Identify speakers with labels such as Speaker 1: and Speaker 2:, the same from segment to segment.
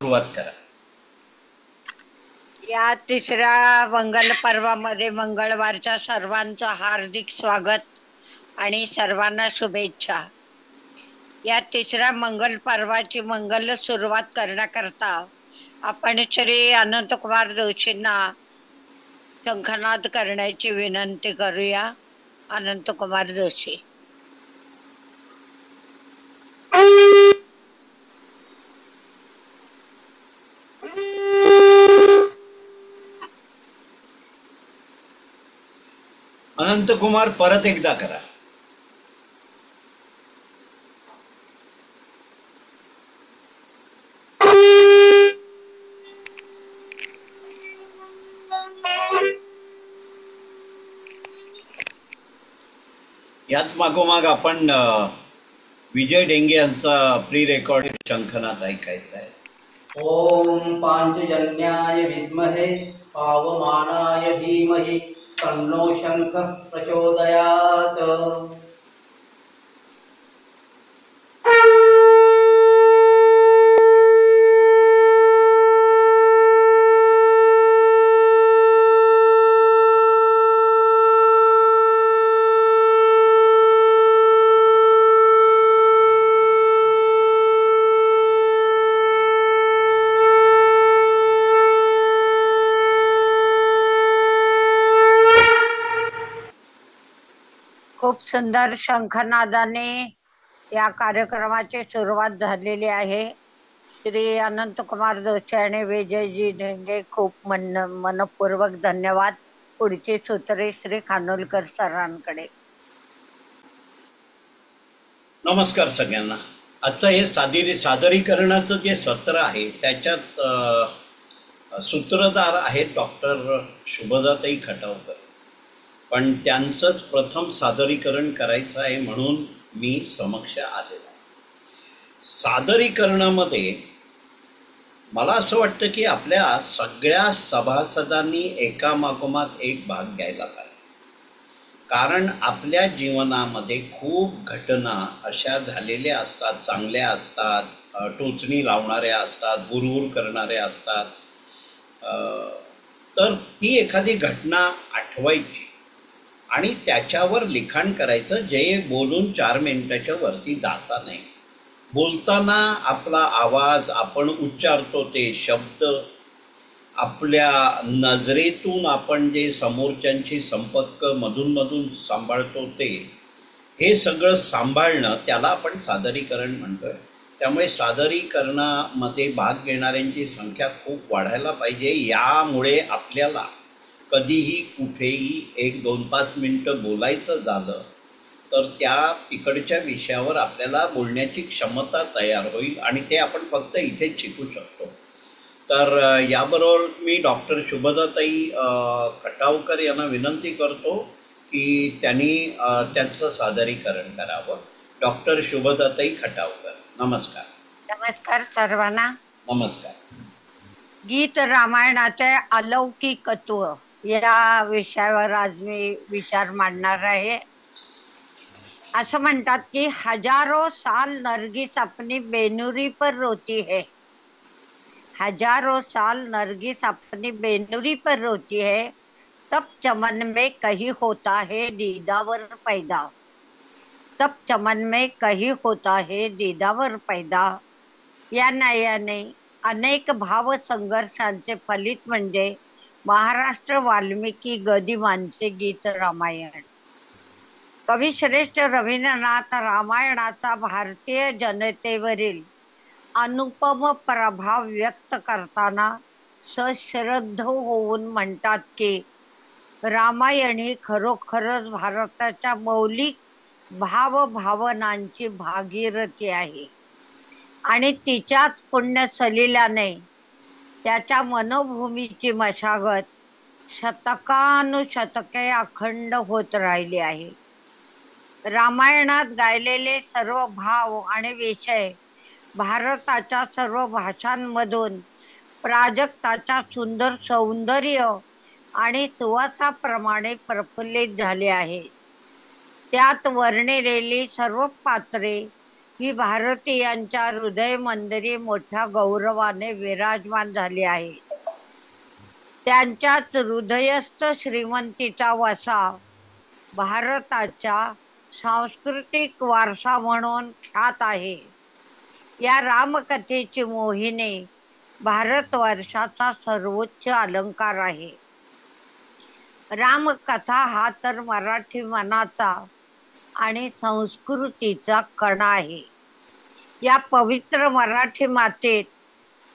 Speaker 1: सुरुवात करा.
Speaker 2: या तिसऱ्या मंगल पर्वामध्ये मंगळवारच्या सर्वांचं हार्दिक स्वागत आणि सर्वांना शुभेच्छा. या तिसऱ्या मंगल पर्वाची मंगल सुरुवात करण्याकरता आपण श्री अनंतकुमार जोशींना शंखनाद करण्याची विनंती करूया. अनंतकुमार जोशी.
Speaker 1: अनंतकुमार परत एकदा करा. याच मागोमाग आपण विजय डेंगे यांचा प्री रेकॉर्ड शंखनाद ऐकायचा आहे.
Speaker 3: ओम पांचजन्याय विद्महे पावमानाय धीमहि तन्नो शंख प्रचोदयात्.
Speaker 2: खूप सुंदर शंखनादाने या कार्यक्रमाची सुरुवात झालेली आहे. श्री अनंतकुमार जोशी आणि विजयजी ढेंगे खूप मनपूर्वक धन्यवाद. पुढची सूत्रे श्री खानोलकर सरांकडे.
Speaker 1: नमस्कार सगळ्यांना. आजचं हे सादरीकरणाचं जे सत्र आहे त्याच्यात सूत्रधार आहेत डॉक्टर शुभदाताई खटावकर, पण त्यांचंच प्रथम सादरीकरण करायचं आहे म्हणून मी समक्ष आलेलो आहे. सादरीकरणामध्ये मला असं वाटतं की आपल्या सगळ्या सभासदांनी एकामागोमाग एक भाग घ्यायला पाहिजे, कारण आपल्या जीवनामध्ये खूप घटना अशा झालेल्या असतात, चांगल्या असतात, टोचणी लावणाऱ्या असतात, गुरगुर करणाऱ्या असतात. तर ती एखादी घटना आठवायची आणि त्याच्यावर लिखाण करायचं, जे बोलून 4 मिनिटाच्या वरती जाता नाही. बोलताना आपला आवाज, आपण उच्चारतो ते शब्द, आपल्या नजरेतून आपण जे समोरच्यांशी संपर्क मधून सांभाळतो ते, हे सगळं सांभाळणं त्याला आपण सादरीकरण म्हणतोय. त्यामुळे सादरीकरणामध्ये भाग घेणाऱ्यांची संख्या खूप वाढायला पाहिजे. यामुळे आपल्याला कधीही कुठेही 1, 2, 5 मिनटं बोलायचं झालं तर त्या तिकडच्या विषयावर आपल्याला बोलण्याची क्षमता तयार होईल आणि ते आपण फक्त इथेच शिकू शकतो. तर याबरोबर मी डॉक्टर शुभदाताई खटावकर यांना विनंती करतो की त्यांनी त्यांचं सादरीकरण करावं. डॉक्टर शुभदाताई खटावकर. नमस्कार.
Speaker 2: नमस्कार सर्वांना.
Speaker 1: नमस्कार.
Speaker 2: गीत रामायणाचे अलौकिकत्व या विषयावर आज मी विचार मांडणार आहे. असं म्हणतात की हजारों साल नरगिस अपनी बेनुरी पर रोती है. हजारों साल नरगिस अपनी बेनुरी पर रोती है, तब चमन में कहीं होता है दीदावर पैदा. तब चमन में कहीं होता है दीदावर पैदा. या न्यायाने अनेक भाव संघर्षांचे फलित म्हणजे महाराष्ट्र वाल्मिकी गदिमांचे गीत रामायण. कविश्रेष्ठ रवींद्रनाथ रामायणाचा भारतीय जनतेवरील अनुपम प्रभाव व्यक्त करताना सश्रद्ध होऊन म्हणतात की रामायण ही खरोखरच भारताच्या मौलिक भावभावनांची भागीरथी आहे आणि तिच्याच पुण्य सलिलाने त्याच्या मनोभूमीची मशागत शतकानुशतके अखंड होत राहिली आहे. रामायणात गायलेले सर्व भाव आणि विषय भारताच्या सर्व भाषांमधून प्राजक्ताच्या सुंदर सौंदर्य आणि सुवासाप्रमाणे प्रफुल्लित झाले आहे. त्यात वर्णिलेली सर्व पात्रे ही भारतीयांच्या हृदय मंदिरी मोठ्या गौरवाने विराजमान झाली आहे. त्यांच्यात हृदयस्थ श्रीमंतीचा वसा भारताच्या सांस्कृतिक वारसा म्हणून ख्यात आहे. या रामकथेची मोहिनी भारतवर्षाचा सर्वोच्च अलंकार आहे. रामकथा हा तर मराठी मनाचा आणि संस्कृतीचा कणा आहे. या पवित्र मराठी मातेत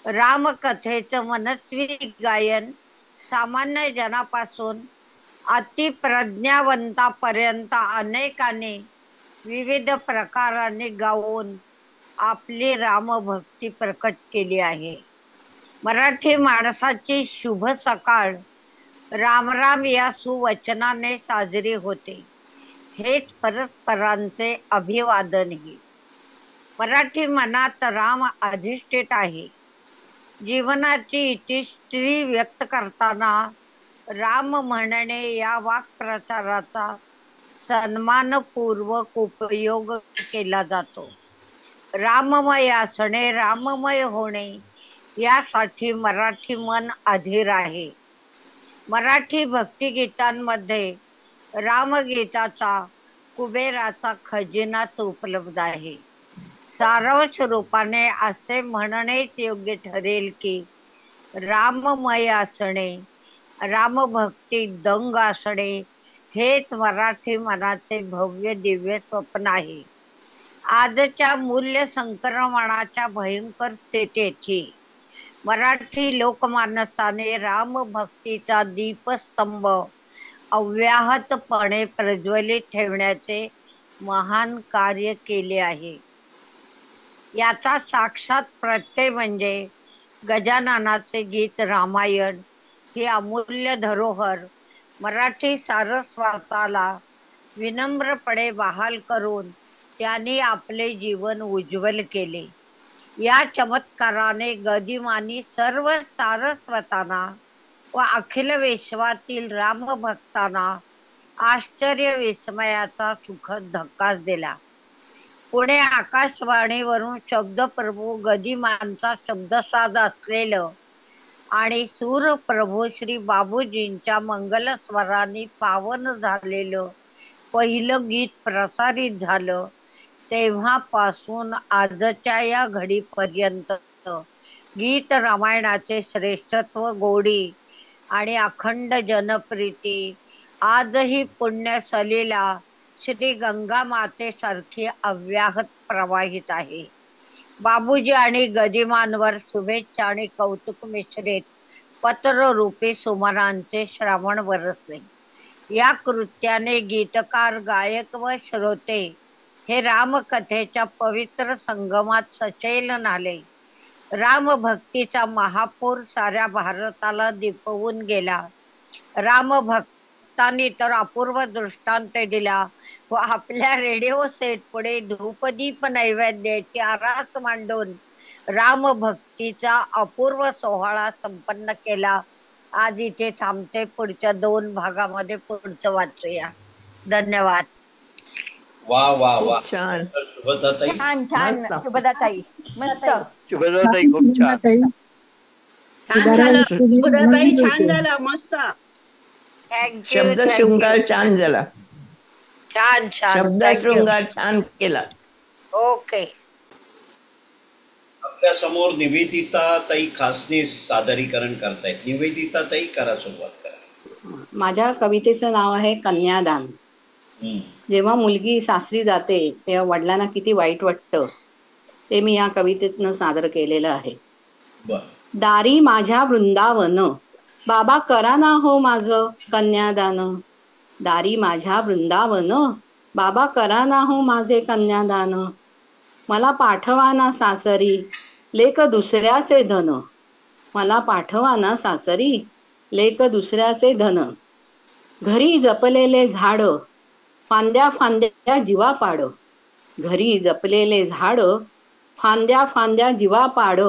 Speaker 2: रामकथेचं मनस्वी गायन सामान्य जनापासून अतिप्रज्ञावंतापर्यंत अनेकांनी विविध प्रकारांनी गाऊन आपली रामभक्ती प्रकट केली आहे. मराठी माणसाची शुभ सकाळ रामराम या सुवचनाने साजरी होते. हेच परस्परांचे अभिवादनही. मराठी मनात राम अधिष्ठित आहे. जीवनाची इतिश्री व्यक्त करताना राम म्हणणे या वाक्प्रचाराचा सन्मानपूर्वक उपयोग केला जातो. राममय असणे, राममय होणे यासाठी मराठी मन अधीर आहे. मराठी भक्तिगीतांमध्ये रामगीताचा कुबेराचा खजिनाच उपलब्ध आहे. सारांश रूपाने असे म्हणणेच योग्य ठरेल की राममय असणे, रामभक्ती दंग असणे हेच मराठी मनाचे भव्य दिव्य स्वप्न आहे. आजच्या मूल्य संक्रमणाच्या भयंकर स्थितीची मराठी लोकमानसाने रामभक्तीचा दीपस्तंभ अव्याहतपणे प्रज्वलित ठेवण्याचे महान कार्य केले आहे. याचा साक्षात प्रत्यय म्हणजे गजाननाचे गीत रामायण ही अमूल्य धरोहर मराठी सारस्वताला विनम्रपणे बहाल करून त्यांनी आपले जीवन उज्ज्वल केले. या चमत्काराने गदिमांनी सर्व सारस्वतांना व अखिल विश्वातील रामभक्तांना आश्चर्य विस्मयाचा सुखद धक्काच दिला. पुणे आकाशवाणीवरून शब्दप्रभू गदिमांचा शब्दसाज असलेलं आणि सूरप्रभू श्री बाबूजींच्या मंगलस्वरांनी पावन झालेलं पहिलं गीत प्रसारित झालं. तेव्हापासून आजच्या या घडीपर्यंत गीत रामायणाचे श्रेष्ठत्व, गोडी आणि अखंड जनप्रिती आजही पुण्य सलीला श्री गंगा मातेसारखी अव्याहत प्रवाहित आहे. बाबूजी आणि गदिमांवर शुभेच्छा आणि कौतुक मिश्रित पत्ररूपी सुमनांचे श्रावण बरसले. या कृत्याने गीतकार, गायक व श्रोते हे रामकथेच्या पवित्र संगमात सचैल झाले. रामभक्तीचा महापूर साऱ्या भारताला दिपवून गेला. रामभक्तांनी तर अपूर्व दृष्टांत दिला व आपल्या रेडिओ सेट पुढे धूपदीप नैवेद्याची आरास मांडून रामभक्तीचा अपूर्व सोहळा संपन्न केला. आज इथे थांबते. पुढच्या 2 भागामध्ये पुढचं वाचूया. धन्यवाद.
Speaker 1: वा वा वा.
Speaker 4: खूप छान.
Speaker 1: शुभदाताई,
Speaker 5: छान छान.
Speaker 4: मस्त.
Speaker 5: शुभदाताई मस्त.
Speaker 4: शुभदाताई खूप छान.
Speaker 5: छान झालं शुभदाताई, छान झालं मस्त.
Speaker 2: थँक्यू.
Speaker 4: शब्द शृंगार छान झाला.
Speaker 2: छान छान.
Speaker 4: शब्द
Speaker 2: थँक्यू.
Speaker 4: शृंगार छान केला.
Speaker 2: ओके.
Speaker 1: आपल्या समोर निवेदिता ताई खासने सादरीकरण करतायत. निवेदिता ताई, करा सुरुवात करा.
Speaker 5: माझ्या कवितेचं नाव आहे कन्यादान. जेव्हा मुलगी सासरी जाते तेव्हा वडिलांना किती वाईट वाटतं ते मी या कवितेतनं सादर केलेलं आहे.
Speaker 1: बर.
Speaker 5: दारी माझ्या वृंदावन, बाबा करा ना हो माझं कन्यादान. दारी माझ्या वृंदावन, बाबा करा ना हो माझे कन्यादान. मला पाठवा ना सासरी लेक दुसऱ्याचे धन. मला पाठवा ना सासरी लेक दुसऱ्याचे धन. घरी जपलेले झाड फांद्या फांद्या जीवा पाड. घरी जपलेले झाड फांद्या फांद्या जीवा पाड.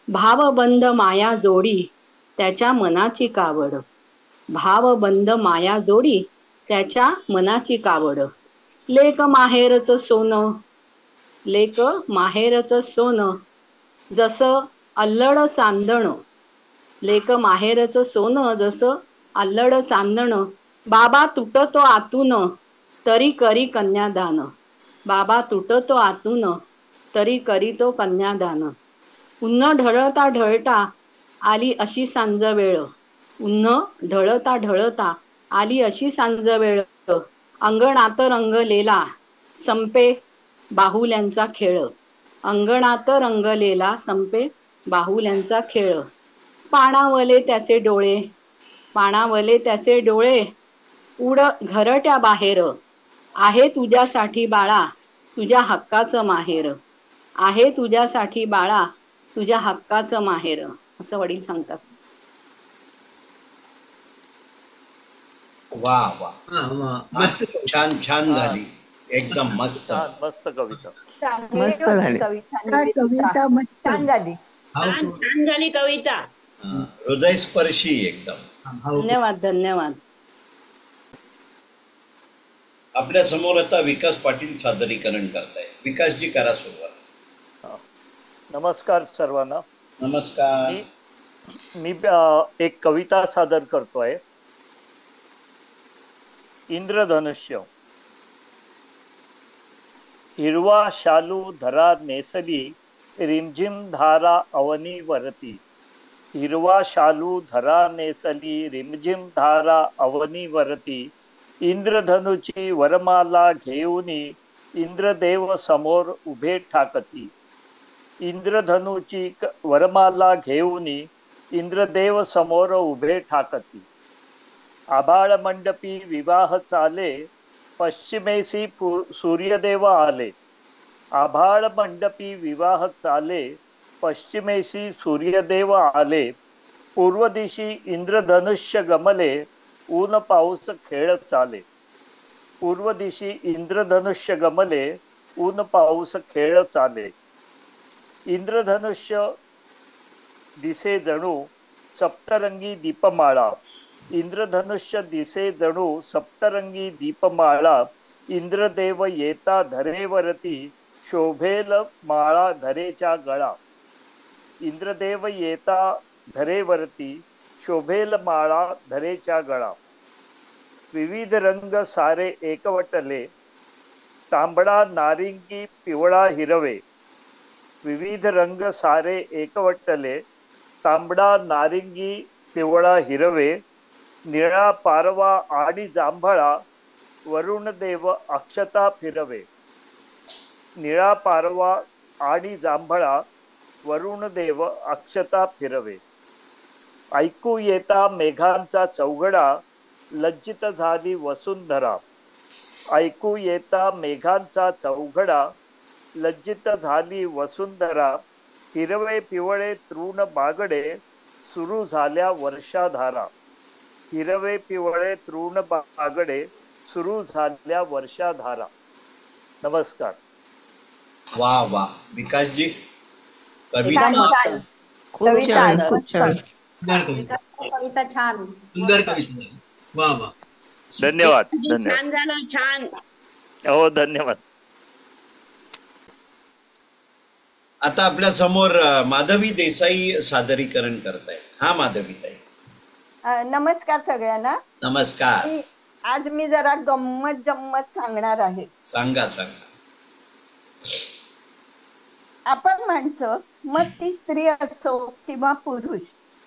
Speaker 5: भावबंद माया जोडी त्याच्या मनाची कावड. भावबंद माया जोडी त्याच्या मनाची कावड. लेक माहेरच सोनं लेक माहेरचं सोनं जसं अल्लड चांदण. लेक माहेरचं सोनं जसं अल्लड चांदण. बाबा तुटतो आतून तरी करी कन्यादान. बाबा तुटतो आतून तरी करीतो कन्यादान. उन्ह ढळता ढळता आली अशी सांज वेळ. उन्ह ढळता ढळता आली अशी सांज वेळ. अंगणात रंगलेला संपे बाहुल्यांचा खेळ. अंगणात रंगलेला संपे बाहुल्यांचा खेळ. पाणावले त्याचे डोळे, पाणावले त्याचे डोळे, उड घरट्या बाहेर. आहे तुझ्यासाठी बाळा तुझ्या हक्काचं माहेर. आहे तुझ्यासाठी बाळा तुझ्या हक्काचं माहेर, असं वडील सांगतात.
Speaker 1: वा वा,
Speaker 3: मस्त
Speaker 1: छान छान झाली, एकदम मस्त.
Speaker 4: मस्त कविता.
Speaker 6: मस्त झाली कविता, छान झाली.
Speaker 7: छान झाली कविता.
Speaker 1: हृदयस्पर्शी एकदम.
Speaker 5: धन्यवाद धन्यवाद.
Speaker 1: आपल्या समोर आता विकास पाटील सादरीकरण करताय. विकासजी करा सुरुवात.
Speaker 4: नमस्कार सर्वांना.
Speaker 1: नमस्कार.
Speaker 4: मी एक कविता सादर करतोय. इंद्रधनुष्य. हिरवा शालू धरा नेसली रिमझिम धारा अवनी वरती. हिरवा शालू धरा नेसली रिमझिम धारा अवनी वरती. इंद्रधनुची वरमाला घेऊनी इंद्रदेव समोर उभे ठाकती. इंद्रधनुची वरमाला घेऊनी इंद्रदेव समोर उभे ठाकती. आभाळ मंडपी विवाह चाले पश्चिमेसी सूर्यदेव आले. आभाळ मंडपी विवाह चाले पश्चिमेसी सूर्यदेव आले. पूर्व दिशी इंद्रधनुष्य गमले ऊन पाऊस खेळ चाले. पूर्व दिशी इंद्रधनुष्य गमले ऊन पाऊस खेळ चाले. इंद्रधनुष्य दिसे जणू सप्तरंगी दीपमाळा. इंद्रधनुष्य दिसे जणू सप्तरंगी दीपमाळा. इंद्रदेव येता धरेवरती शोभेल माळा धरेच्या गळा. इंद्रदेव येता धरेवरती शोभेल माळा धरेच्या गळा. विविध रंग सारे एकवटले तांबडा नारिंगी पिवळा हिरवे. विविध रंग सारे एकवटले तांबडा नारिंगी पिवळा हिरवे. निळा पारवा आणि जांभळा वरुण देव अक्षता फिरवे. निळा पारवा आणि जांभळा वरुण देव अक्षता फिरवे. ऐकू येता मेघांचा चौघडा लज्जित झाली वसुंधरा. ऐकू येता मेघांचा चौघडा लज्जित झाली वसुंधरा. हिरवे पिवळे तृण बागडे सुरू झाल्या वर्षाधारा. हिरवे पिवळे तृण बागडे सुरू झाल्या वर्षाधारा. नमस्कार.
Speaker 1: वा वा. विकासजी
Speaker 6: छान,
Speaker 1: कविता.
Speaker 6: छान.
Speaker 4: खूप
Speaker 6: कविता
Speaker 4: छान,
Speaker 6: मस्त.
Speaker 4: खूप छान.
Speaker 5: कविता छान.
Speaker 3: सुंदर कविता. वा वा.
Speaker 4: धन्यवाद धन्यवाद.
Speaker 7: छान झालं, छान.
Speaker 4: हो धन्यवाद.
Speaker 1: आता आपल्या समोर माधवी देसाई सादरीकरण करताय. हा माधवी ताई.
Speaker 6: नमस्कार सगळ्यांना.
Speaker 1: नमस्कार.
Speaker 6: आज मी जरा गंमत जम्मत सांगणार आहे.
Speaker 1: सांगा सांगा.
Speaker 6: आपण माणसं, मग ती स्त्री असो किंवा पुरुष,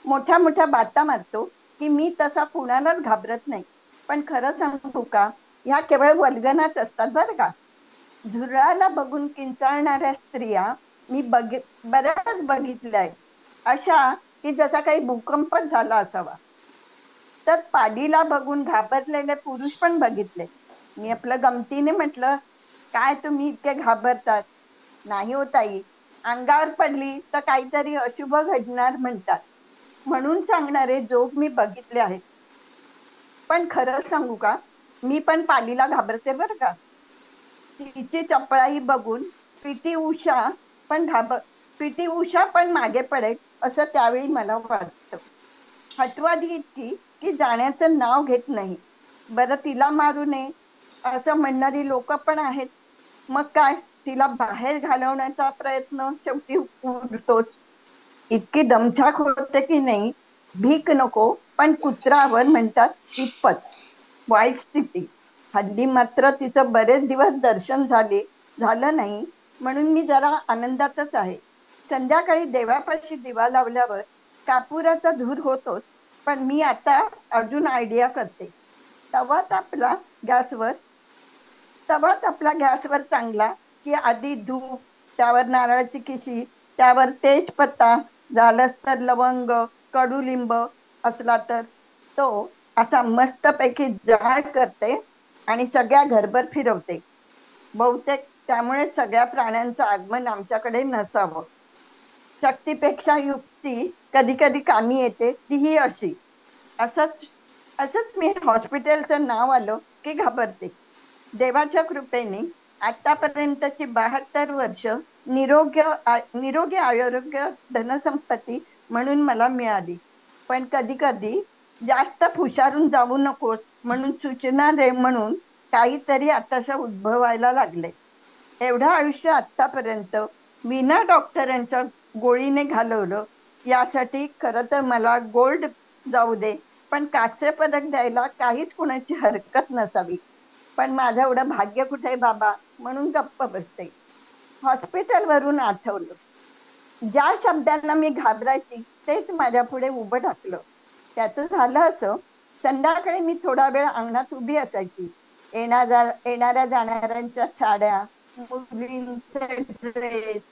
Speaker 6: मोठ्या मोठ्या बाता मारतो की मी तसा कुणालाच घाबरत नाही. पण खरं सांगू का, ह्या केवळ वल्गनाच असतात बरं का. झुरळाला बघून किंचाळणाऱ्या स्त्रिया मी बऱ्याच बघितल्या आहेत, अशा की जसा काही भूकंप झाला असावा. तर पाडीला बघून घाबरलेले पुरुष पण बघितले. मी आपलं गमतीने म्हटलं, काय तुम्ही इतके घाबरतात? नाही हो ताई, अंगावर पडली तर काहीतरी अशुभ घडणार म्हणतात, म्हणून सांगणारे जोग मी बघितले आहेत. पण खरं सांगू का, मी पण पालीला घाबरते बरं का. तिची चपळाई बघून पीटी उषा पण मागे पडेल असं त्यावेळी मला वाटतं. हटवादी इतकी की जाण्याचं नाव घेत नाही. बरं, तिला मारू नये असं म्हणणारी लोक पण आहेत. मग काय, तिला बाहेर घालवण्याचा प्रयत्न शेवटी उरतोच. इतकी दमछाक होते की नाही, भीक नको पण कुत्रावर म्हणतात इतपत वाईट स्थिती. हल्ली मात्र तिचं बरेच दिवस दर्शन झालं नाही, म्हणून मी जरा आनंदातच आहे. संध्याकाळी देवापाशी दिवा लावल्यावर कापुराचा धूर होतोच, पण मी आता अजून आयडिया करते. तवा तापला गॅसवर तवा तापला गॅसवर चांगला की आधी धूप, त्यावर नारळाची किशी, त्यावर तेजपत्ता, झालंच तर लवंग, कडुलिंब असला तर तो असा मस्तपैकी जाळ करते आणि सगळ्या घरभर फिरवते. बहुतेक त्यामुळे सगळ्या प्राण्यांचं आगमन आमच्याकडे नसावं. शक्तीपेक्षा युक्ती कधी कधी कामी येते, तीही अशी. असंच असंच मी हॉस्पिटलचं नाव आलं की घाबरते. देवाच्या कृपेने आतापर्यंतची 72 वर्ष निरोगी आरोग्य धनसंपत्ती म्हणून मला मिळाली. पण कधी कधी जास्त हुशारून जाऊ नकोस म्हणून सूचना दे म्हणून काहीतरी आताशा उद्भवायला लागले. एवढं आयुष्य आतापर्यंत विना डॉक्टरांच्या गोळीने घालवलं. यासाठी खरं तर मला गोल्ड जाऊ दे, पण काचे पदक द्यायला काहीच कुणाची हरकत नसावी. पण माझं एवढं भाग्य कुठे बाबा, म्हणून गप्प बसते. हॉस्पिटलवरून आठवलं, ज्या शब्दांना मी घाबरायची तेच माझ्या पुढे उभं ठाकलं. त्याचं झालं असं, संध्याकाळी मी थोडा वेळ अंगणात उभी असायची. येणाऱ्या जाणाऱ्यांच्या साड्या, मुलींचे ड्रेस,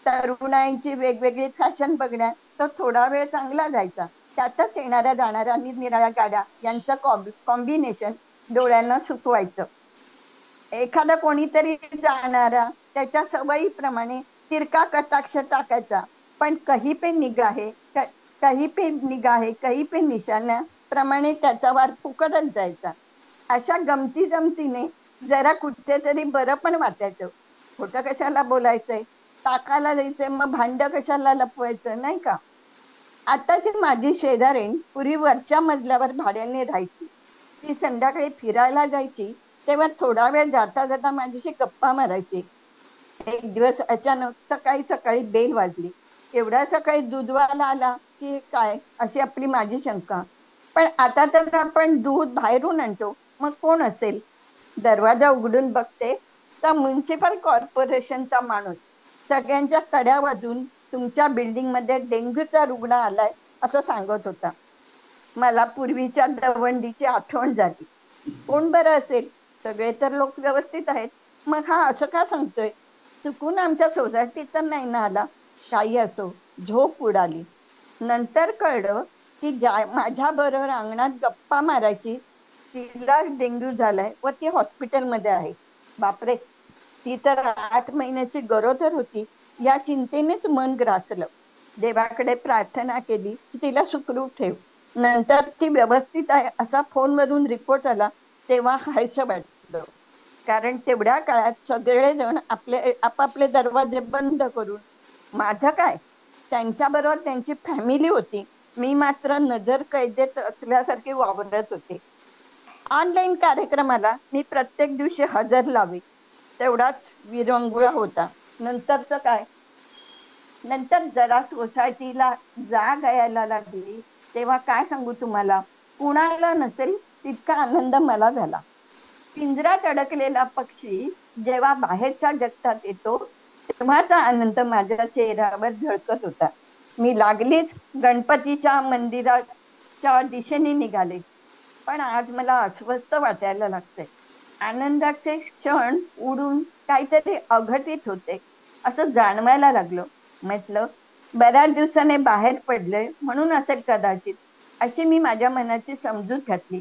Speaker 6: तरुणाईंची वेगवेगळी फॅशन बघण्यात तो थोडा वेळ चांगला जायचा. त्यातच येणाऱ्या जाणाऱ्या निरनिराळ्या गाड्या यांचं कॉम्बिनेशन डोळ्यांना सुकवायचं. एखादा कोणीतरी जाणारा त्याच्या सवयीप्रमाणे तिरका कटाक्ष टाकायचा, पण कही पे निगाहे कही पे निशाण्या प्रमाणे त्याचा वार फुकटच जायचा. अशा गमती जमतीने जरा कुठेतरी बरं पण वाटायचं. खोटं कशाला बोलायचंय, ताकाला द्यायचंय, मग भांड कशाला लपवायचं, नाही का? आताची माझी शेजारीण पूर्वी वरच्या मजल्यावर भाड्याने राहायची. ती संध्याकाळी फिरायला जायची तेव्हा थोडा वेळ जाता जाता माझ्याशी गप्पा मारायची. एक दिवस अचानक सकाळी सकाळी बेल वाजली. एवढ्या सकाळी दूधवाला आला की काय, अशी आपली माझी शंका. पण आता तर आपण दूध बाहेरून आणतो, मग कोण असेल? दरवाजा उघडून बघते तर म्युन्सिपल कॉर्पोरेशनचा माणूस सगळ्यांच्या कड्या वाजून तुमच्या बिल्डिंग मध्ये डेंग्यूचा रुग्ण आलाय असं सांगत होता. मला पूर्वीच्या दवंडीची आठवण झाली. कोण बरं असेल, सगळे तर लोक व्यवस्थित आहेत, मग हा असं का सांगतोय? चुकून आमच्या सोसायटीत तर नाही ना आला? काही असो, झोप उडाली. नंतर कळलं की माझ्या बरोबर अंगणात गप्पा मारायची तिला डेंग्यू झालाय व ती हॉस्पिटलमध्ये आहे. बापरे, ती तर 8 महिन्याची गरोदर होती. या चिंतेनेच मन ग्रासलं. देवाकडे प्रार्थना केली की तिला सुखरूप ठेव. नंतर ती व्यवस्थित आहे असा फोनवरून रिपोर्ट आला तेव्हा हायचं वाटलं. कारण तेवढ्या काळात सगळेजण आपापले दरवाजे बंद करून, माझं काय, त्यांच्याबरोबर त्यांची फॅमिली होती, मी मात्र नजर कैदेत असल्यासारखे वावरत होते. ऑनलाईन कार्यक्रमाला मी प्रत्येक दिवशी हजर लावी, तेवढाच विरंगुळा होता. नंतरचं काय, नंतर जरा सोसायटीला जाग यायला लागली तेव्हा काय सांगू तुम्हाला, कुणाला नसेल तितका आनंद मला झाला. पिंजरात अडकलेला पक्षी जेव्हा बाहेरच्या जगतात येतो तेव्हाचा आनंद माझ्या चेहऱ्यावर झळकत होता. मी लागलीच गणपतीच्या मंदिराच्या दिशेने निघाले. पण आज मला अस्वस्थ वाटायला लागते. आनंदाचे क्षण उडून काहीतरी अघटित होते असं जाणवायला लागलं. म्हटलं, बऱ्याच दिवसाने बाहेर पडले म्हणून असेल कदाचित, अशी मी माझ्या मनाची समजूत घातली.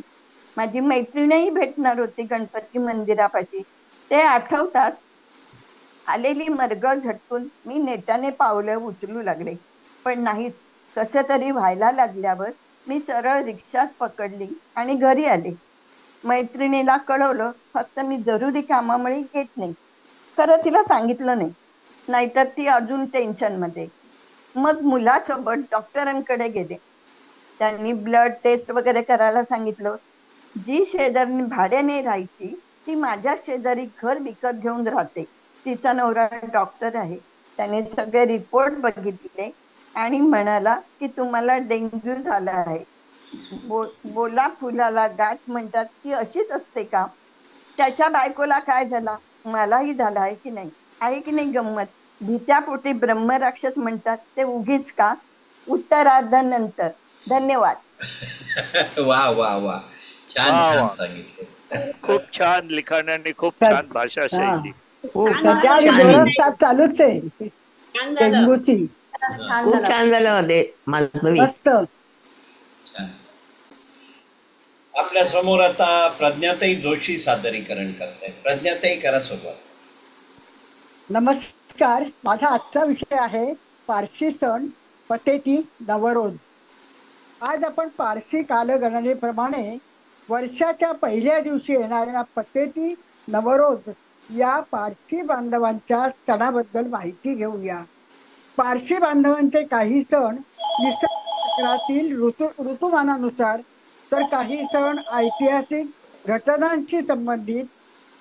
Speaker 6: माझी मैत्रीणही भेटणार होती गणपती मंदिरापाशी. ते आठवतात आलेली मरगळ झटकून मी नेटाने पावलं उचलू लागले. पण नाहीच. कसं तरी व्हायला लागल्यावर मी सरळ रिक्षा पकडली आणि घरी आले. मैत्रिणीला कळवलं, फक्त मी जरुरी कामामुळे येत नाही. खरं तिला सांगितलं नाही, नाहीतर ती अजून टेन्शन मध्ये. मग मुलासोबत डॉक्टरांकडे गेले. त्यांनी ब्लड टेस्ट वगैरे करायला सांगितलं. जी शेजारी भाड्याने राहायची ती माझ्या शेजारी घर विकत घेऊन राहते. तिचा नवरा डॉक्टर आहे. त्याने सगळे रिपोर्ट बघितले आणि म्हणाला की तुम्हाला डेंग्यू झाला आहे. बोला फुलाला गाठ म्हणतात ती अशीच असते का? त्याच्या बायकोला काय झाला, मलाही झाला आहे की नाही, आहे की नाही गंमत? भीत्यापोटी ब्रह्मराक्षस म्हणतात ते उगीच का? उत्तरार्धानंतर. धन्यवाद.
Speaker 1: वा वा वा, छान
Speaker 4: वा
Speaker 1: छान
Speaker 4: वा.
Speaker 1: सांगितलं.
Speaker 4: खूप छान लिखाण आणि खूप छान भाषा शैली.
Speaker 7: छान
Speaker 6: सध्या
Speaker 7: झालं.
Speaker 6: जोरात साथ चालूच आहे
Speaker 7: छान झालं.
Speaker 6: डेंग्यूची.
Speaker 2: छान झालं.
Speaker 8: छान झालं माधवी.
Speaker 6: मस्त.
Speaker 1: छान. आपल्या समोर आता प्रज्ञाताई जोशी सादरीकरण करतायत. प्रज्ञाताई, करा सुरुवात.
Speaker 9: नमस्कार. माझा आजचा विषय आहे पारशी सण पतेती नवरोज. आज आपण पारशी कालगणनेप्रमाणे वर्षाच्या पहिल्या दिवशी येणाऱ्या पतेती नवरोज या पारशी बांधवांच्या सणाबद्दल माहिती घेऊया. पारशी बांधवांचे काही सण निसर्गातील ऋतुमानानुसार, तर काही सण ऐतिहासिक घटनांशी संबंधित,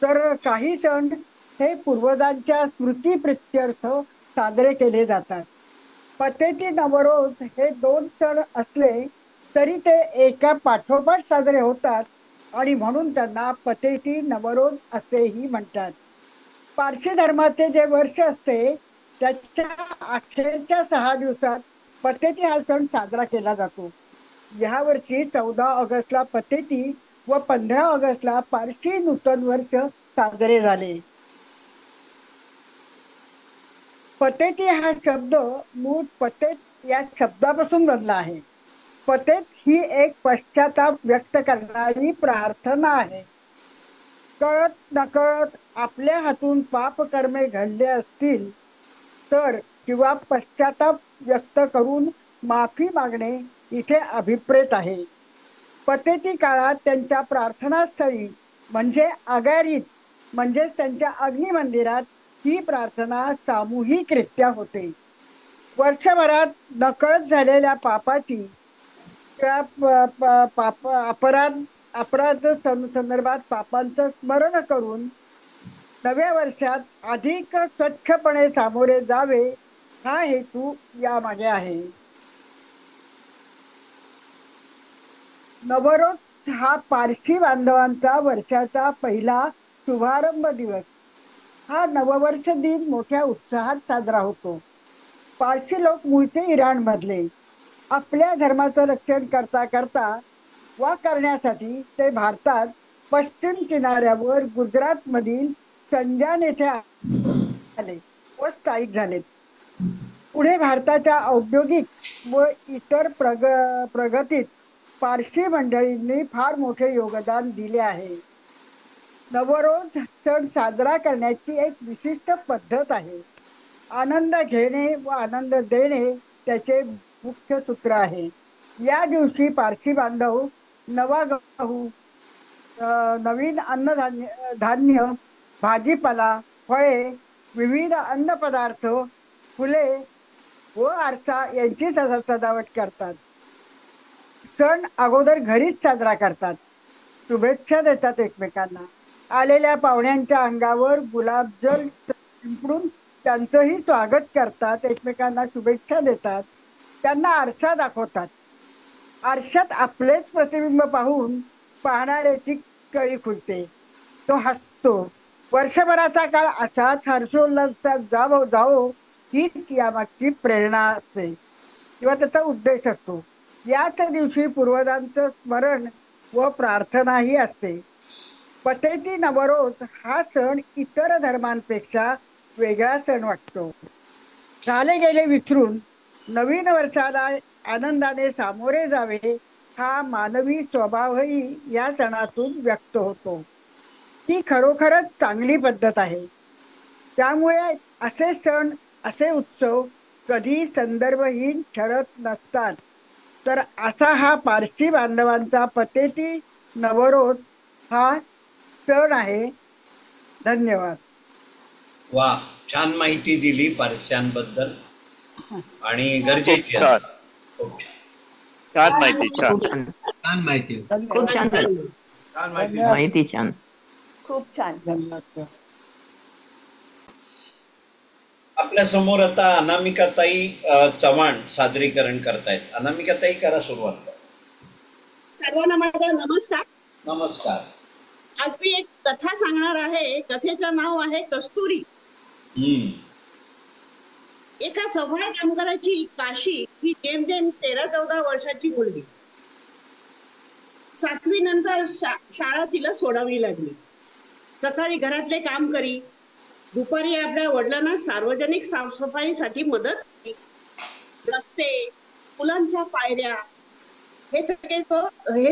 Speaker 9: तर काही सण हे पूर्वजांच्या स्मृतीप्रित्यर्थ साजरे केले जातात. पतेती नवरोज हे 2 सण असले तरी ते एका पाठोपाठ साजरे होतात आणि म्हणून त्यांना पतेती नवरोज असेही म्हणतात. पारशी धर्माचे जे वर्ष असते त्याच्या अखेरच्या 6 दिवसात पतेती हा सण साजरा केला जातो. या वर्षी 14 ऑगस्टला पतेती व 15 ऑगस्टला पारशी नूतन वर्ष साजरे झाले. पतेती हा शब्द मूळ पतेत या शब्दापासून बनला आहे. पतेत ही एक पश्चाताप व्यक्त करणारी प्रार्थना आहे. कळत नकळत आपल्या हातून पापकर्मे घडले असतील तर किंवा पश्चाताप व्यक्त करून माफी मागणे इथे अभिप्रेत आहे. पतेती काळात त्यांच्या प्रार्थनास्थळी म्हणजे अगारीत म्हणजेच त्यांच्या अग्निमंदिरात ही प्रार्थना सामूहिकरित्या होते. वर्षभरात नकळत झालेल्या पापाची अपराध संदर्भात पापांचं स्मरण करून नव्या वर्षात अधिक स्वच्छपणे सामोरे जावे हा हेतू यामागे आहे. नवरोज हा पारशी बांधवांचा वर्षाचा पहिला शुभारंभ दिवस. हा नववर्ष दिन मोठ्या उत्साहात साजरा होतो. पारशी लोक मूळचे इराण मधले. आपल्या धर्माचं रक्षण करता करता वा करण्यासाठी ते भारतात पश्चिम किनाऱ्यावर गुजरात मधील संजान येथे आले व स्थायिक झाले. पुढे भारताच्या औद्योगिक व इतर प्रगतीत पारशी मंडळींनी फार मोठे योगदान दिले आहे. नवरोज सण साजरा करण्याची एक विशिष्ट पद्धत आहे. आनंद घेणे व आनंद देणे त्याचे मुख्य सूत्र आहे. या दिवशी पारशी बांधव नवा गहू, नवीन धान्य, भाजीपाला, फळे, विविध अन्न पदार्थ, फुले व आरसा यांची सजावट करतात. सण अगोदर घरीच साजरा करतात. शुभेच्छा देतात एकमेकांना. आलेल्या पाहुण्यांच्या अंगावर गुलाबजल शिंपडून त्यांचंही स्वागत करतात. एकमेकांना शुभेच्छा देतात. त्यांना आरसा दाखवतात. आरशात आपलेच प्रतिबिंब पाहून पाहणाऱ्याची कळी खुलते. तो हसतो. वर्षभराचा काळ असाच हर्षोल्लासात जावो हीच यामागची प्रेरणा असते किंवा त्याचा उद्देश असतो. याच दिवशी पूर्वजांचं स्मरण व प्रार्थनाही असते. पतेती नवरोज हा सण इतर धर्मांपेक्षा वेगळा सण वाटतो. झाले गेले विसरून नवीन वर्षाला आनंदाने सामोरे जावे हा मानवी स्वभावही या सणातून व्यक्त होतो. ही खरोखरच चांगली पद्धत आहे. त्यामुळे असे सण, असे उत्सव कधी संदर्भहीन ठरत नसतात. तर असा हा पारशी बांधवांचा पतेती नवरोज हा सण आहे. धन्यवाद.
Speaker 1: वा, छान माहिती दिली पारस्यांबद्दल आणि गरजेची
Speaker 4: खूप
Speaker 1: आहे.
Speaker 4: छान.
Speaker 1: खूप
Speaker 4: छान माहिती. छान.
Speaker 8: खूप छान.
Speaker 3: छान माहिती.
Speaker 8: खूप छान झालं.
Speaker 1: छान माहिती.
Speaker 8: माहिती छान.
Speaker 6: खूप छान.
Speaker 9: धन्यवाद.
Speaker 1: आपल्या समोर आता अनामिकाताई चव्हाण सादरीकरण करतायत. अनामिकाताई, करा सुरुवात.
Speaker 7: सर्वांना माझा नमस्कार.
Speaker 1: नमस्कार.
Speaker 7: आज मी एक कथा सांगणार आहे. कथेचं नाव आहे कस्तुरी. एका सफाई कामगाराची काशी ही जेमतेम 13-14 वर्षाची मुलगी. 7वी नंतर शाळा तिला सोडावी लागली. सकाळी घरातले काम करी, दुपारी आपल्या वडिलांना सार्वजनिक साफसफाईसाठी मदत केली. रस्ते, मुलांच्या पायऱ्या हे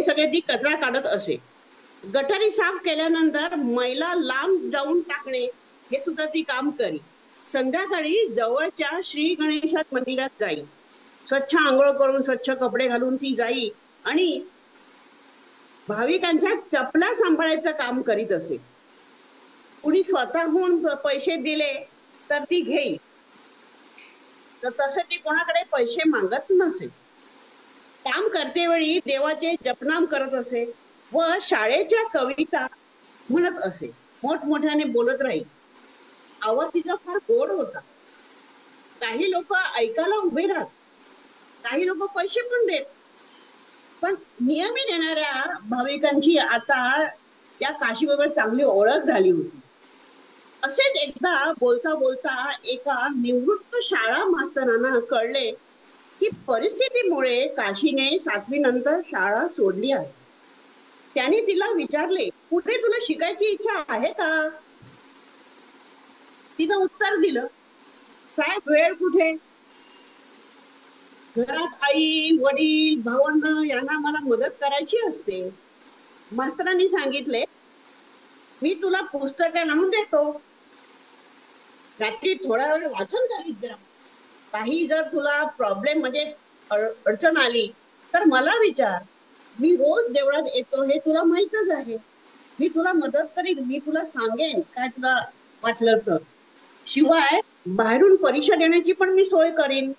Speaker 7: सगळे ती कचरा काढत असे. गटारी साफ केल्यानंतर मैला लांब जाऊन टाकणे हे सुद्धा ती काम करी. संध्याकाळी जवळच्या श्री गणेशात मंदिरात जाई. स्वच्छ आंघोळ करून स्वच्छ कपडे घालून ती जाई आणि भाविकांच्या चपला सांभाळायचं काम करीत असे. कुणी स्वतःहून पैसे दिले तर ती घेई, तर तसे ती कोणाकडे पैसे मागत नसे. काम करतेवेळी देवाचे जपनाम करत असे व शाळेच्या कविता म्हणत असे. मोठमोठ्याने बोलत राही. आवाज तिचा फार गोड होता. काही लोक ऐकायला उभे राहत, काही लोक पैसे पण देत. पण नियमित येणाऱ्या भाविकांची आता त्या काशीबरोबर चांगली ओळख झाली होती. असेच एकदा बोलता बोलता एका निवृत्त शाळा मास्तरांना कळले की परिस्थितीमुळे काशीने 7वी नंतर शाळा सोडली आहे. त्याने तिला विचारले, कुठे तुला शिकायची इच्छा आहे का? तिनं उत्तर दिलं, साहेब वेळ कुठे? घरात आई वडील भावंड यांना मला मदत करायची असते. मास्तरांनी सांगितले, मी तुला पुस्तके आणून देतो, रात्री थोडा वेळ वाचन करीत जा. काही जर तुला प्रॉब्लेम म्हणजे अडचण आली तर मला विचार. मी रोज देवळात येतो हे तुला माहीतच आहे. मी तुला मदत करीन, मी तुला सांगेन काय तुला वाटलं तर. शिवाय बाहेरून परीक्षा देण्याची पण मी सोय करीन.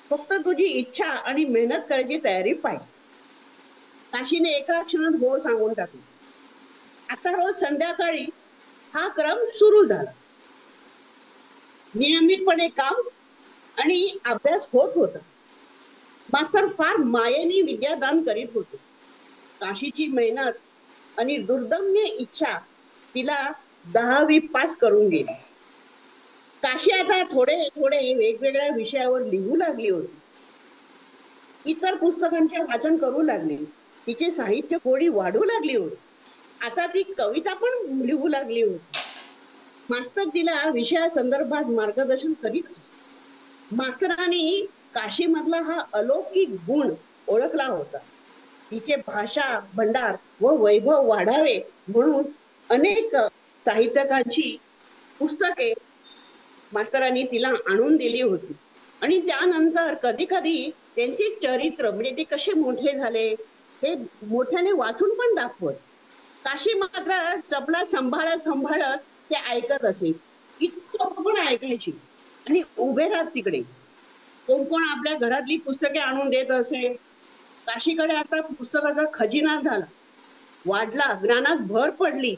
Speaker 7: फक्त तुझी इच्छा आणि मेहनत करायची तयारी पाहिजे. काशीने एका क्षणात हो सांगून टाकली. आता रोज संध्याकाळी हा क्रम सुरू झाला. नियमितपणे काम आणि अभ्यास होत होता. मास्तर फार मायेने विद्यादान करीत होते. काशीची मेहनत आणि दुर्दम्य इच्छा तिला 10वी पास करून गेली. काशी आता थोडे थोडे वेगवेगळ्या विषयावर लिहू लागली होती. इतर पुस्तकांचे वाचन करू लागली. तिचे साहित्य गोडी वाढू लागली होती. आता ती कविता पण लिहू लागली होती. मास्तर तिला विषयासंदर्भात मार्गदर्शन करीत असे. मास्तरांनी काशीमधला हा अलौकिक गुण ओळखला होता. तिचे भाषा भंडार व वैभव वाढावे म्हणून अनेक साहित्यकांची पुस्तके मास्तरांनी तिला आणून दिली होती. आणि त्यानंतर कधी कधी त्यांचे चरित्र म्हणजे ते कसे मोठे झाले हे मोठ्याने वाचून पण दाखवत. काशी मात्र चपला सांभाळत सांभाळत ते ऐकत असे. इतकं पण ऐकायची आणि उभे राहत तिकडे. कोण कोण आपल्या घरातली पुस्तके आणून देत असे. काशीकडे आता पुस्तकाचा खजिना झाला, वाढला, ज्ञानात भर पडली.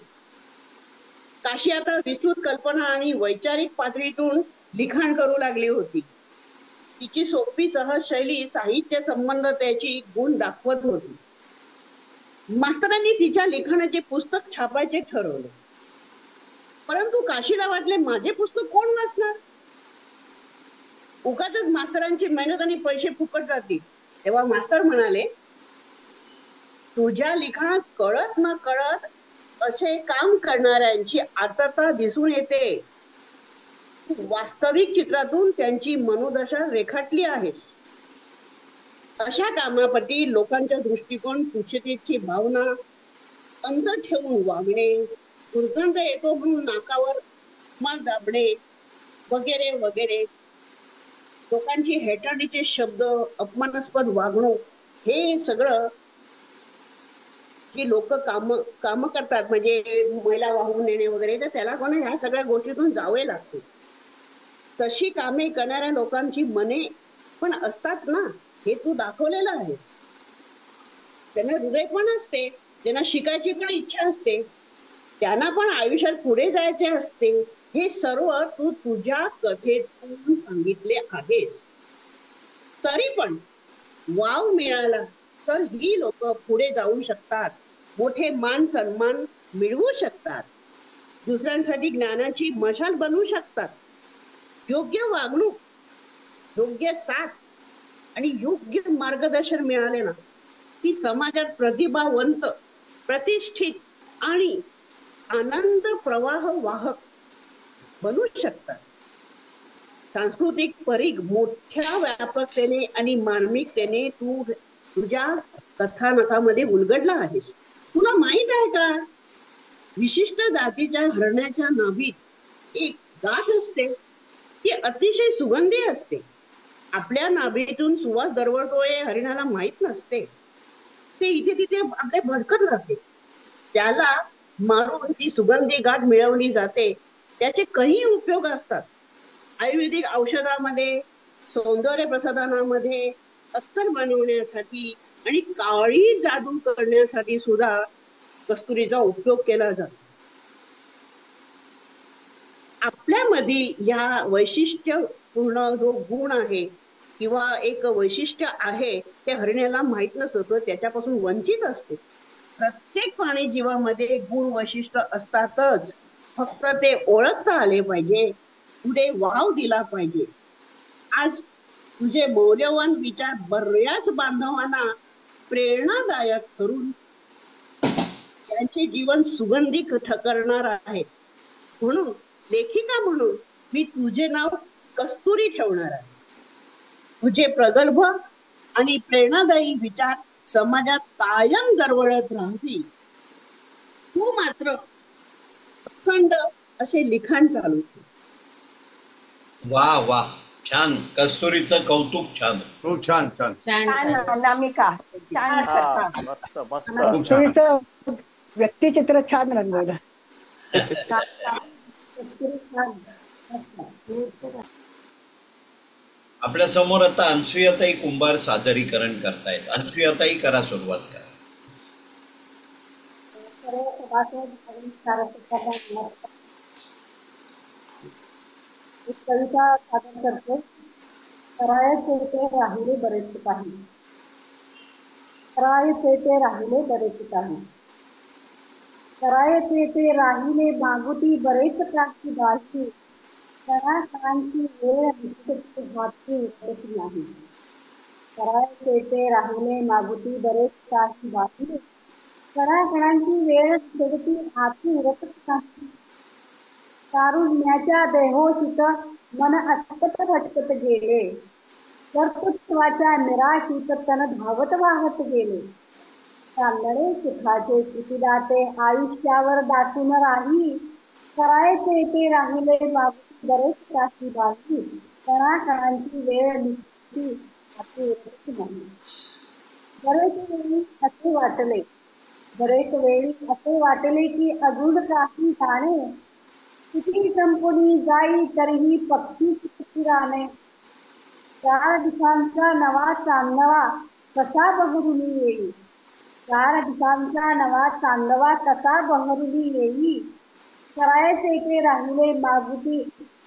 Speaker 7: काशी आता विस्तृत कल्पना आणि वैचारिक पातळीतून लिखाण करू लागली होती. तिची सोपी सहज शैली साहित्य संबंधतेची गुण दाखवत होती. मास्तरांनी तिच्या लिखाणाचे पुस्तक छापायचे ठरवले. परंतु काशीला वाटले, माझे पुस्तक कोण वाचणार? उगाचच मास्तरांची मेहनत आणि पैसे फुकट जातील. तेव्हा मास्तर म्हणाले, तुझ्या लिखाणात कळत न कळत असे काम करणाऱ्यांची आर्तता दिसून येते. वास्तविक चित्रातून त्यांची मनोदशा रेखाटली आहेस. अशा कामाप्रती लोकांच्या दृष्टिकोन, पुच्छतेची भावना, अंतर ठेवून वागणे, दुर्गंध येतो म्हणून नाकावर माल दाबणे वगैरे वगैरे, लोकांची हेटाळीचे शब्द, अपमानास्पद वागणूक, हे सगळं जी लोक काम करतात म्हणजे महिला वाहून नेणे वगैरे, तर त्याला कोणा ह्या सगळ्या गोष्टीतून जावे लागते. तशी कामे करणाऱ्या लोकांची मने पण असतात ना, हे तू दाखवलेलं आहेस. त्यांना हृदय पण असते, त्यांना शिकायची पण इच्छा असते, त्यांना पण आयुष्यात पुढे जायचे असते. हे सर्व तू तुझ्या कथेतून सांगितले आहेस. तरी पण वाव मिळाला तर ही लोक पुढे जाऊ शकतात, मोठे मान सन्मान मिळवू शकतात, दुसऱ्यांसाठी ज्ञानाची मशाल बनवू शकतात. योग्य वागणूक, योग्य साथ आणि योग्य मार्गदर्शन मिळाले ना की समाजात प्रतिभावंत, प्रतिष्ठित आणि आनंद प्रवाह वाहक बनू शकतात. सांस्कृतिक परीघ मोठ्या व्यापकतेने आणि मार्मिकतेने तू तुझ्या कथानकामध्ये उलगडला आहेस. तुला माहित आहे का, विशिष्ट जातीच्या हरणाच्या नाभीत एक गाठ असते, ती अतिशय सुगंधी असते. आपल्या नाभीतून सुवास दरवळतोय हरिणाला माहित नसते. ते इथे तिथे आपले भटकत राहते. त्याला मारून ती सुगंधी गाठ मिळवली जाते. त्याचे काही उपयोग असतात. आयुर्वेदिक औषधामध्ये, सौंदर्य प्रसाधनामध्ये, अत्तर बनवण्यासाठी आणि काळी जादू करण्यासाठी सुद्धा कस्तुरीचा उपयोग केला जातो. आपल्यामध्ये या वैशिष्ट्यपूर्ण जो गुण आहे किंवा एक वैशिष्ट्य आहे ते हरिणाला माहित नसतं, त्याच्यापासून वंचित असते. प्रत्येक प्राणी जीवामध्ये गुण वैशिष्ट्य असतातच, फक्त ते ओळखता आले पाहिजे, पुढे वाव दिला पाहिजे. आज तुझे मौल्यवान विचार बऱ्याच बांधवांना प्रेरणादायक ठरून त्यांचे जीवन सुगंधी करणार आहे. म्हणून लेखिका म्हणून मी तुझे नाव कस्तुरी ठेवणार आहे. तुझे प्रगल्भ आणि प्रेरणादायी विचार समाजात कायम दरवळत राहतील. तू मात्र अखंड असे लिखाण चालू ठेव.
Speaker 1: वा वा, छान. कस्तुरीचं कौतुक. छान,
Speaker 10: खूप छान छान
Speaker 6: छान अनामिका, छान कथा.
Speaker 4: मस्त मस्त.
Speaker 10: खूप छान.
Speaker 9: कस्तुरीचं व्यक्तिचित्र छान रंगवलं.
Speaker 1: आपल्या समोर आता अनसुयाताई कुंभार सादरीकरण करतायत. अनसुयाताई, करा सुरुवात करा.
Speaker 11: एक कविता सादर करते. करायचे ते राहिले बरेच काही, करायचे ते राहिले बरेच काही, करायचे ते राहिले मागुती बरेच काही बाशी, कणाकणांची वेळ हाती उरत नाही. करायचे ते राहिले मागुती बरेच काही बाशी, कणाकणांची वेळ शेवटी हाती उरतच नाही. कारुण्याच्या देहोशीत मन अटकत भटकत गेले, कर्तृत्वाच्या निराशीत तन धावत वाहत गेले. चांदणे सुखाचे कृतीदाते आयुष्यावर दाटून राही, करायचे ते राहिले बाबू बरेच काही बाकी, कणाकणांची वेळ निघती हाती उरतच नाही. बरेच वेळी असे वाटले की अजून काही जाणे, किती संपुनी जाई तरीही पक्षी राणे. 4 दिवसांचा नवा चांदवा कसा बहरून येई, 4 दिवसांचा नवा चांदवा कसा बहरून येई, करायचे ते राहिले मागुती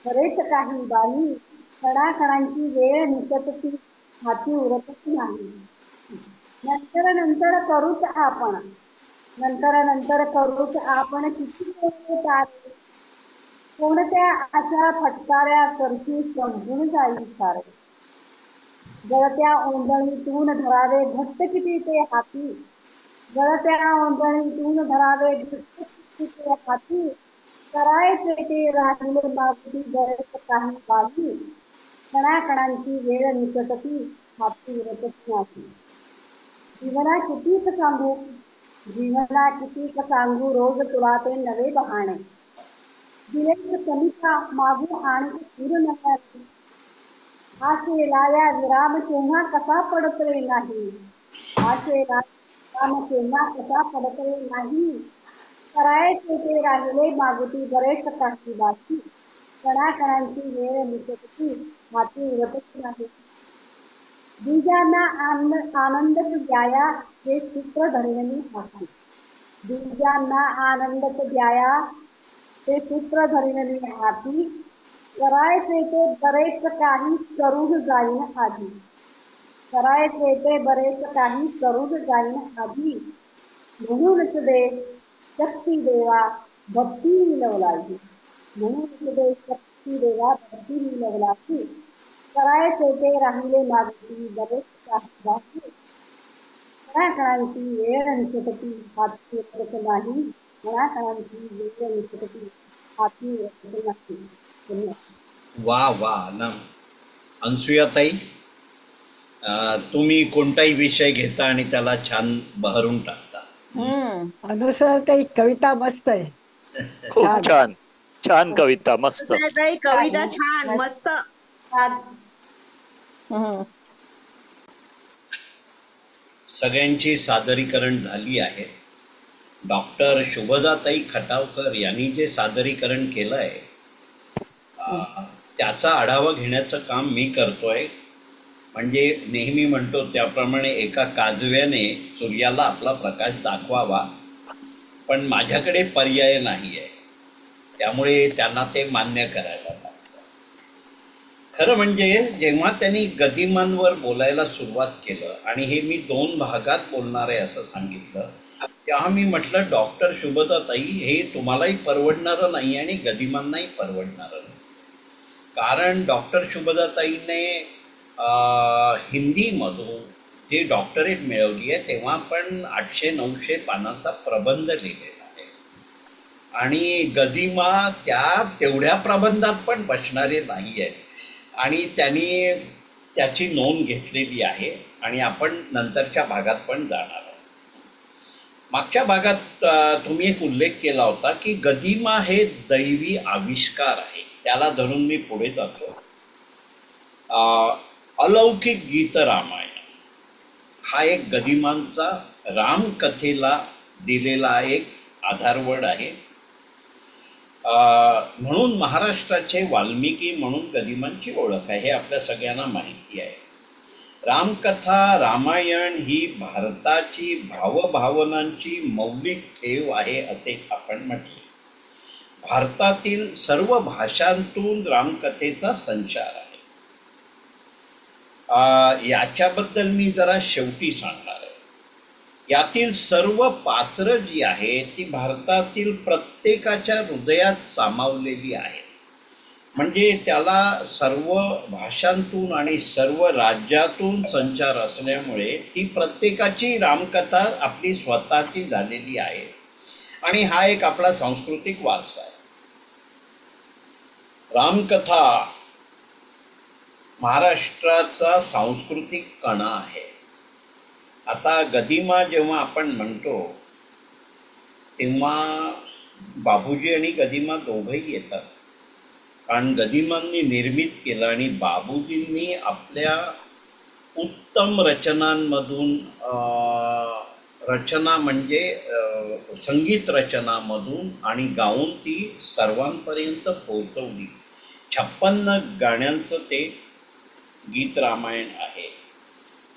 Speaker 11: बरेच काही बाली, कणाकणांची वेळ निसटती हाती उरतच नाही. नंतर करूच आपण, नंतर करूच आपण किती तारे, कोणत्या अशा फटकाऱ्या सरशी संपून जाईल सारे. गळत्या ओंजळीतून धरावे घट्ट किती ते हाती, गळत्या ओंजळीतून धरावे घट्ट किती ते हाती, करायचे ते राहिले बाबती बरेच काही बाकी, कणाकणांची वेळ निकटती हाती उरतच नाही. जीवना कितीक सांगू रोज तुला ते नवे बहाणे, दिलेच कमिता मागू आणि पूर्ण नव्याने. आशेला या विराम केव्हा कसा पडतले नाही, आशेला विराम केव्हा कसा पडतले नाही, करायचे ते राहिले मागुती बरेच काही बाकी, कणाकणांची वेळ निकटती हाती उरतच नाही. बीजांना आनंदच द्याया हे सूत्र धरणी हाती, बीजांना आनंदच द्याया ते सूत्र धरीन मी हाती, करायचे ते बरेच काही करून जाईन आधी. करायचे ते बरेच काही करून जाईन आधी. म्हणूनच दे शक्ती देवा भक्ती मिळवलाही. म्हणूनच दे शक्ती देवा भक्ती मिळवलाही. करायचे ते राहिले मागती बरेच काही बाकी. कणाकणांची वेळ निसटती हाती येत नाही. कणाकणांची वेळ निसटती हाती येत नाही. धन्यवाद.
Speaker 1: वा वा ना अनसुयाताई, तुम्ही कोणताही विषय घेता आणि त्याला छान बहरून टाकता.
Speaker 9: अनुसर काही कविता मस्त आहे.
Speaker 4: खूप छान छान कविता, मस्त
Speaker 7: कविता छान मस्त.
Speaker 1: सगळ्यांची सादरीकरण झाली आहे. डॉक्टर शुभदाताई खटावकर यांनी जे सादरीकरण केलं आहे त्याचा आढावा घेण्याचं काम मी करतोय. म्हणजे नेहमी म्हणतो त्याप्रमाणे एका काजव्याने सूर्याला आपला प्रकाश दाखवावा, पण माझ्याकडे पर्याय नाही आहे, त्यामुळे त्यांना ते मान्य करायला लागतं. खरं म्हणजे जेव्हा त्यांनी गदिमांवर बोलायला सुरुवात केलं आणि हे मी 2 भागात बोलणार आहे असं सांगितलं, तेव्हा मी म्हटलं डॉक्टर शुभदाताई हे तुम्हालाही परवडणारं नाही आणि गदिमांनाही परवडणारं नाही. कारण डॉक्टर शुभदाताईने हिंदीमधून जी डॉक्टरेट मिळवली आहे तेव्हा पण 800-900 पानाचा प्रबंध लिहिलेला आहे आणि गदिमा त्या तेवढ्या प्रबंधात पण बसणारे नाही आहेत आणि त्यांनी त्याची नोंद घेतलेली आहे आणि आपण नंतरच्या भागात पण जाणार आहोत. मागच्या भागात तुम्ही एक उल्लेख केला होता की गदिमा हे दैवी आविष्कार आहे, त्याला धरून मी पुढे जातो. अलौकिक गीत रामायण हा एक गदिमांचा रामकथेला दिलेला एक आधारवड आहे. म्हणून महाराष्ट्राचे वाल्मिकी म्हणून गदिमांची ओळख आहे, हे आपल्या सगळ्यांना माहिती आहे. रामकथा रामायण ही भारताची भावभावनांची मौलिक ठेव आहे असे आपण म्हटले. भारतातील सर्व भाषांतून रामकथेचा संचार आहे. याच्याबद्दल मी जरा शेवटी सांगणार आहे. यातील सर्व पात्र जी आहेत ती भारतातील प्रत्येकाच्या हृदयात सामावलेली आहेत. म्हणजे त्याला सर्व भाषांतून आणि सर्व राज्यातून संचार असल्यामुळे ती प्रत्येकाची रामकथा आपली स्वतःची झालेली आहे आणि हा एक आपला सांस्कृतिक वारसा आहे. रामकथा महाराष्ट्राचा सांस्कृतिक कणा आहे. आता गदिमा जेव्हा आपण म्हणतो तेव्हा बाबूजी आणि गदिमा दोघंही येतात, कारण गदिमांनी निर्मित केलं आणि बाबूजींनी आपल्या उत्तम रचनांमधून रचना म्हणजे संगीत रचनामधून आणि गाऊन ती सर्वांपर्यंत पोहोचवली. 56 गाण्यांचं ते गीत रामायण आहे.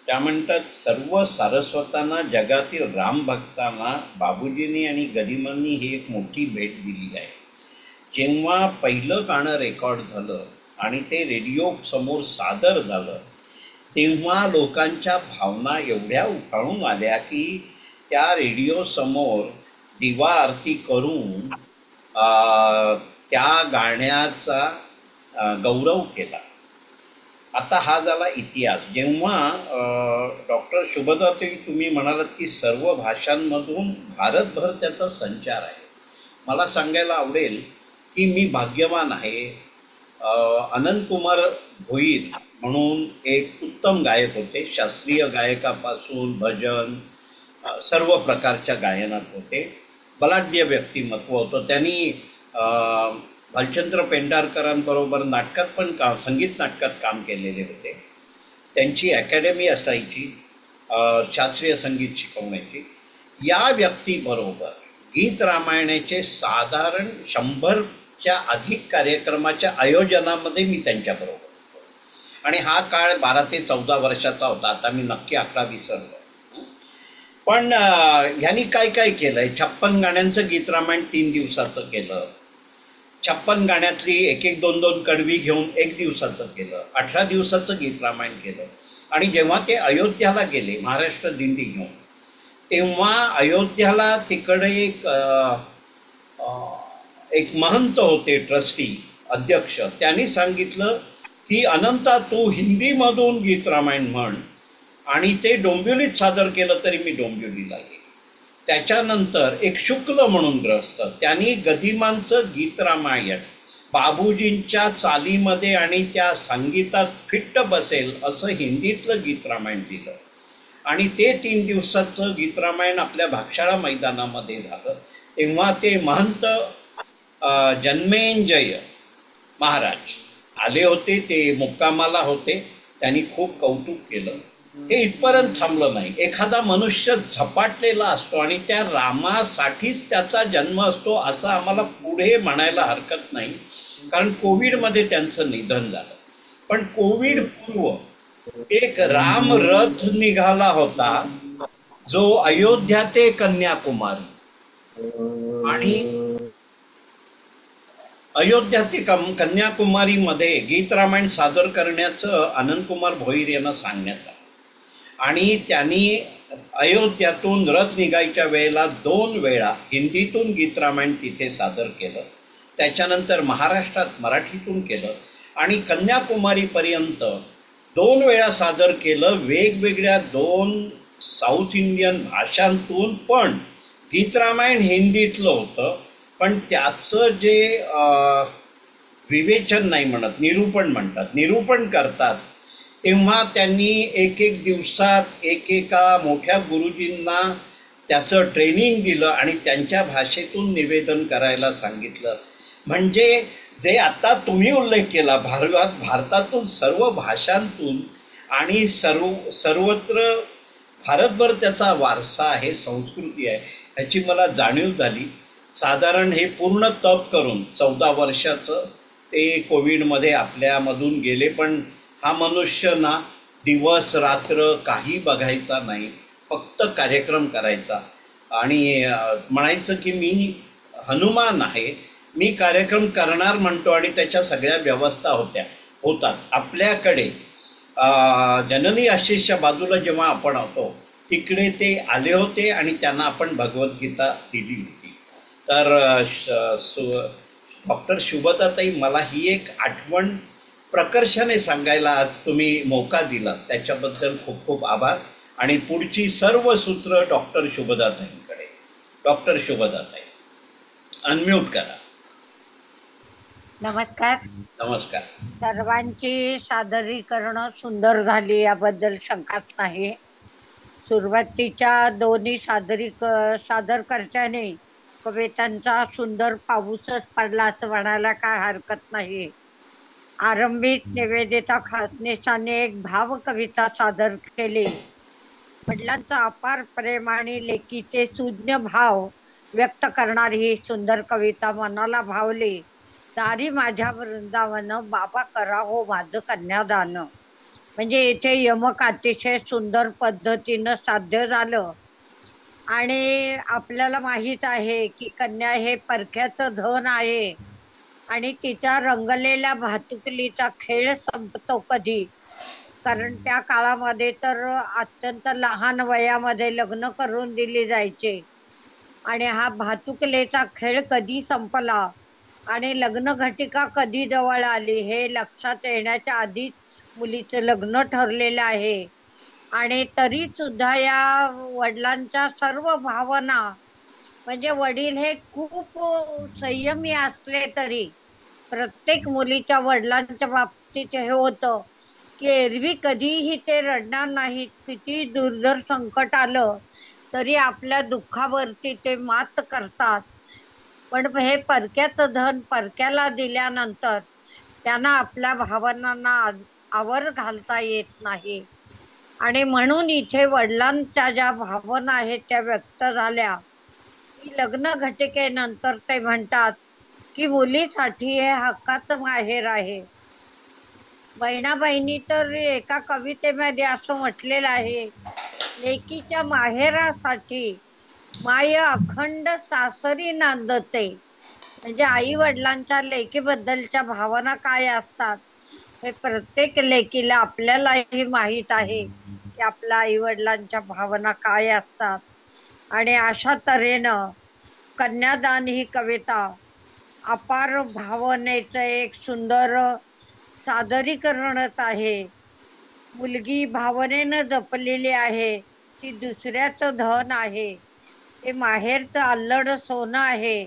Speaker 1: त्या म्हणतात सर्व सारस्वतांना जगातील रामभक्तांना बाबूजींनी आणि गदिमांनी ही एक मोठी भेट दिली आहे. जेव्हा पहिलं गाणं रेकॉर्ड झालं आणि ते रेडिओ समोर सादर झालं तेव्हा लोकांच्या भावना एवढ्या उफाळून आल्या की त्या रेडिओ समोर दिवा आरती करून त्या गाण्याचा गौरव केला. आता हा झाला इतिहास. जेव्हा डॉक्टर शुभदाताई तुम्ही म्हणालात की सर्व भाषांमधून भारतभर त्याचा संचार आहे, मला सांगायला आवडेल की मी भाग्यवान आहे. अनंतकुमार भोईर म्हणून एक उत्तम गायक होते, शास्त्रीय गायकापासून भजन सर्व प्रकारच्या गायनात होते. बलाढ्य व्यक्तिमत्व होतं. त्यांनी भालचंद्र पेंढारकरांबरोबर नाटकात पण संगीत नाटकात काम केलेले होते. त्यांची अकॅडमी असायची शास्त्रीय संगीत शिकवण्याची. या व्यक्तीबरोबर गीत रामायणाचे साधारण 100च्या अधिक कार्यक्रमाच्या आयोजनामध्ये मी त्यांच्याबरोबर होतो आणि हा काळ 12 ते 14 वर्षाचा होता. आता मी नक्की आकडा विसरलो. पण ह्यांनी काय काय केलं आहे. 56 गाण्यांचं गीत रामायण 3 दिवसाचं केलं. 56 गाण्यातली एक एक दोन दोन कडवी घेऊन 1 दिवसाचं केलं, 18 दिवसाचं गीत रामायण केलं. आणि जेव्हा ते अयोध्याला गेले महाराष्ट्र दिंडी घेऊन, तेव्हा अयोध्याला तिकडे एक महंत होते, ट्रस्टी अध्यक्ष. त्यांनी सांगितलं की अनंता तू हिंदीमधून गीत रामायण म्हण, आणि ते डोंबिवलीत सादर केलं तरी मी डोंबिवलीला येईल. त्याच्यानंतर एक शुक्ल म्हणून ग्रस्त, त्यांनी गदिमांचं गीत रामायण बाबूजींच्या चालीमध्ये आणि त्या संगीतात फिट्ट बसेल असं हिंदीतलं गीत रामायण दिलं. आणि ते 3 दिवसाचं गीत रामायण आपल्या भागशाळा मैदानामध्ये झालं. तेव्हा ते महंत जन्मेंजय महाराज आले होते, ते मुक्कामाला होते. त्यांनी खूप कौतुक केलं. हे इथपर्यंत थांबलं नाही. एखादा मनुष्य झपाटलेला असतो आणि त्या रामासाठीच त्याचा जन्म असतो असं आम्हाला पुढे म्हणायला हरकत नाही, कारण कोविडमध्ये त्यांचं निधन झालं. पण कोविड पूर्व एक राम रथ निघाला होता जो अयोध्या ते कन्याकुमारी, आणि अयोध्या ते कन्याकुमारीमध्ये गीत रामायण सादर करण्याचं अनंतकुमार भोईर यांना सांगण्यात आलं. आणि त्यांनी अयोध्यातून रथ निघायच्या वेळेला 2 वेळा हिंदीतून गीत रामायण तिथे सादर केलं. त्याच्यानंतर महाराष्ट्रात मराठीतून केलं आणि कन्याकुमारीपर्यंत 2 वेळा सादर केलं, वेगवेगळ्या 2 साऊथ इंडियन भाषांतून. पण गीत रामायण हिंदीतलं होतं, पण त्याचं जे विवेचन नाही म्हणत, निरूपण म्हणतात, निरूपण करतात, तेव्हा त्यांनी एक दिवसात एका मोठ्या गुरुजींना त्याचं ट्रेनिंग दिलं आणि त्यांच्या भाषेतून निवेदन करायला सांगितलं. म्हणजे जे आता तुम्ही उल्लेख केला, भारतातून सर्व भाषांतून आणि सर्वत्र भारतभर त्याचा वारसा आहे, संस्कृती आहे, ह्याची मला जाणीव झाली. साधारण हे पूर्ण तप करून 14 वर्षाचं ते कोविडमध्ये आपल्यामधून गेले. पण हा मनुष्य ना दिवस रात्र काही बघायचा नाही, फक्त कार्यक्रम करायचा आणि म्हणायचं की मी हनुमान आहे, मी कार्यक्रम करणार म्हणतो. आणि त्याच्या सगळ्या व्यवस्था होतात. आपल्याकडे जननी आशिषच्या बाजूला जेव्हा आपण होतो तिकडे ते आले होते आणि त्यांना आपण भगवद्गीता दिली होती. तर डॉक्टर शुभदाताई, मला ही एक आठवण प्रकर्षाने सांगायला आज तुम्ही मोका दिला, त्याच्याबद्दल खूप खूप आभार. आणि पुढची सर्व सूत्र डॉक्टर शुभदाताईंकडे. डॉक्टर शुभदाताई, अनम्यूट करा.
Speaker 2: नमस्कार.
Speaker 1: नमस्कार.
Speaker 2: सर्वांची सादरीकरणं सुंदर झाली याबद्दल शंकाच नाही. सुरुवातीच्या दोन्ही सादरकर्त्याने कवितांचा सुंदर पाऊसच पडला असं म्हणायला काय हरकत नाही. आरंभिक निवेदिता खासनेसाने एक भाव कविता सादर केली. वडिलांचं अपार प्रेम आणि लेकीचे सुज्ञ भाव व्यक्त करणारी ही सुंदर कविता मनाला भावली. दारी माझ्या वृंदावन, बाबा करा हो माझं कन्यादान. म्हणजे इथे यमक अतिशय सुंदर पद्धतीनं साध्य झालं. आणि आपल्याला माहित आहे की कन्या हे परक्याचं धन आहे आणि तिचा रंगलेल्या भातुकलीचा खेळ संपतो कधी. कारण त्या काळामध्ये तर अत्यंत लहान वयामध्ये लग्न करून दिली जायचे आणि हा भातुकलेचा खेळ कधी संपला आणि लग्न घटिका कधी जवळ आली हे लक्षात येण्याच्या आधीच मुलीचं लग्न ठरलेलं आहे. आणि तरी सुद्धा या वडिलांच्या सर्व भावना, म्हणजे वडील हे खूप संयमी असले तरी प्रत्येक मुलीच्या वडिलांच्या बाबतीत हे होतं की एरवी कधीही ते रडणार नाहीत. किती दुर्धर संकट आलं तरी आपल्या दुःखावरती ते मात करतात. पण हे परक्याचं धन परक्याला दिल्यानंतर त्यांना आपल्या भावनांना आवर घालता येत नाही. आणि म्हणून इथे वडिलांच्या ज्या भावना आहेत त्या व्यक्त झाल्या. की लग्न घटिकेनंतर ते म्हणतात की मुलीसाठी हे हक्काचं माहेर आहे. बहिणा बहिणी तर एका कवितेमध्ये असं म्हटलेलं आहे, लेकीच्या माहेरासाठी माय अखंड सासरी नांदते. म्हणजे आई वडिलांच्या लेकीबद्दलच्या भावना काय असतात हे प्रत्येक लेकीला आपल्यालाही माहीत आहे की आपल्या आई वडिलांच्या भावना काय असतात. आणि अशा तऱ्हेनं कन्यादान ही कविता अपार भावनेचं एक सुंदर सादरीकरणच आहे. मुलगी भावनेनं जपलेली आहे, ती दुसऱ्याचं धन आहे, ते माहेरचं अल्लड सोनं आहे.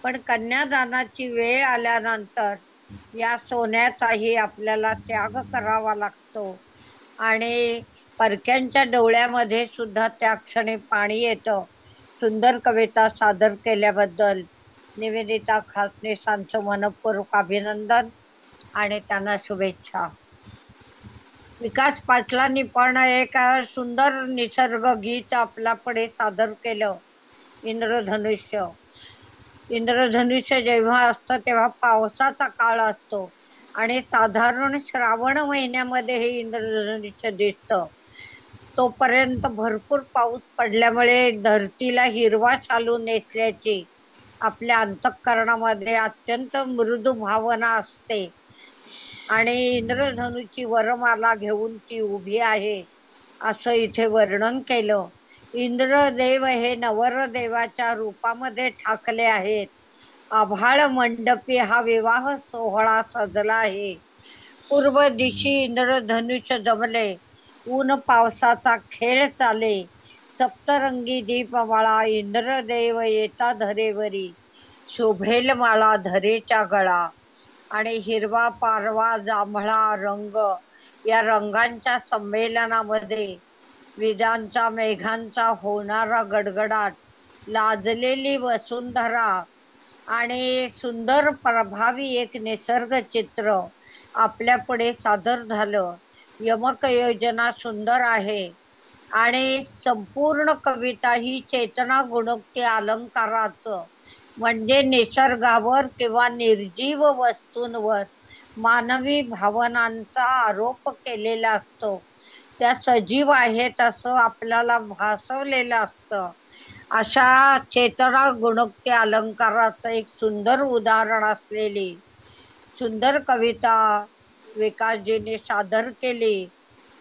Speaker 2: पण कन्यादानाची वेळ आल्यानंतर या सोन्याचाही आपल्याला त्याग करावा लागतो आणि परक्यांच्या डोळ्यामध्ये सुद्धा त्या क्षणी पाणी येतं. सुंदर कविता सादर केल्याबद्दल निवेदिता खासनीसांचं मनपूर्वक अभिनंदन आणि त्यांना शुभेच्छा. विकास पाटलांनी पण एक सुंदर निसर्ग गीत आपल्यापुढे सादर केलं. इंद्रधनुष्य. इंद्रधनुष्य जेव्हा असतं तेव्हा पावसाचा काळ असतो आणि साधारण श्रावण महिन्यामध्ये हे इंद्रधनुष्य दिसतं. तोपर्यंत भरपूर पाऊस पडल्यामुळे धरतीला हिरवा शालू नेसल्याची आपल्या अंतःकरणामध्ये अत्यंत मृदू भावना असते आणि इंद्रधनुची वरमाला घेऊन ती उभी आहे असं इथे वर्णन केलं. इंद्रदेव हे नवरदेवाच्या रूपामध्ये ठाकले आहेत. आभाळ मंडपी हा विवाह सोहळा सजला आहे. पूर्व दिशी इंद्रधनुष्य जमले, ऊन पावसाचा खेळ चाले. सप्तरंगी दीपमाळा इंद्रदेव येता धरेवरी, शोभेल माळा धरेच्या गळा. आणि हिरवा, पारवा, जांभळा रंग या रंगांच्या संमेलनामध्ये विजांचा मेघांचा होणारा गडगडाट, लाजलेली वसुंधरा आणि सुंदर प्रभावी एक निसर्ग चित्र आपल्या पुढे सादर झालं. यमक योजना सुंदर आहे आणि संपूर्ण कविता ही चेतना गुणोक्ती अलंकाराचं म्हणजे निसर्गावर किंवा निर्जीव वस्तूंवर मानवी भावनांचा आरोप केलेला असतो. त्या सजीव आहेत असं आपल्याला भासवलेलं असतं. अशा चेतना गुणोक्ती अलंकाराचं एक सुंदर उदाहरण असलेली सुंदर कविता विकासजींनी सादर केली.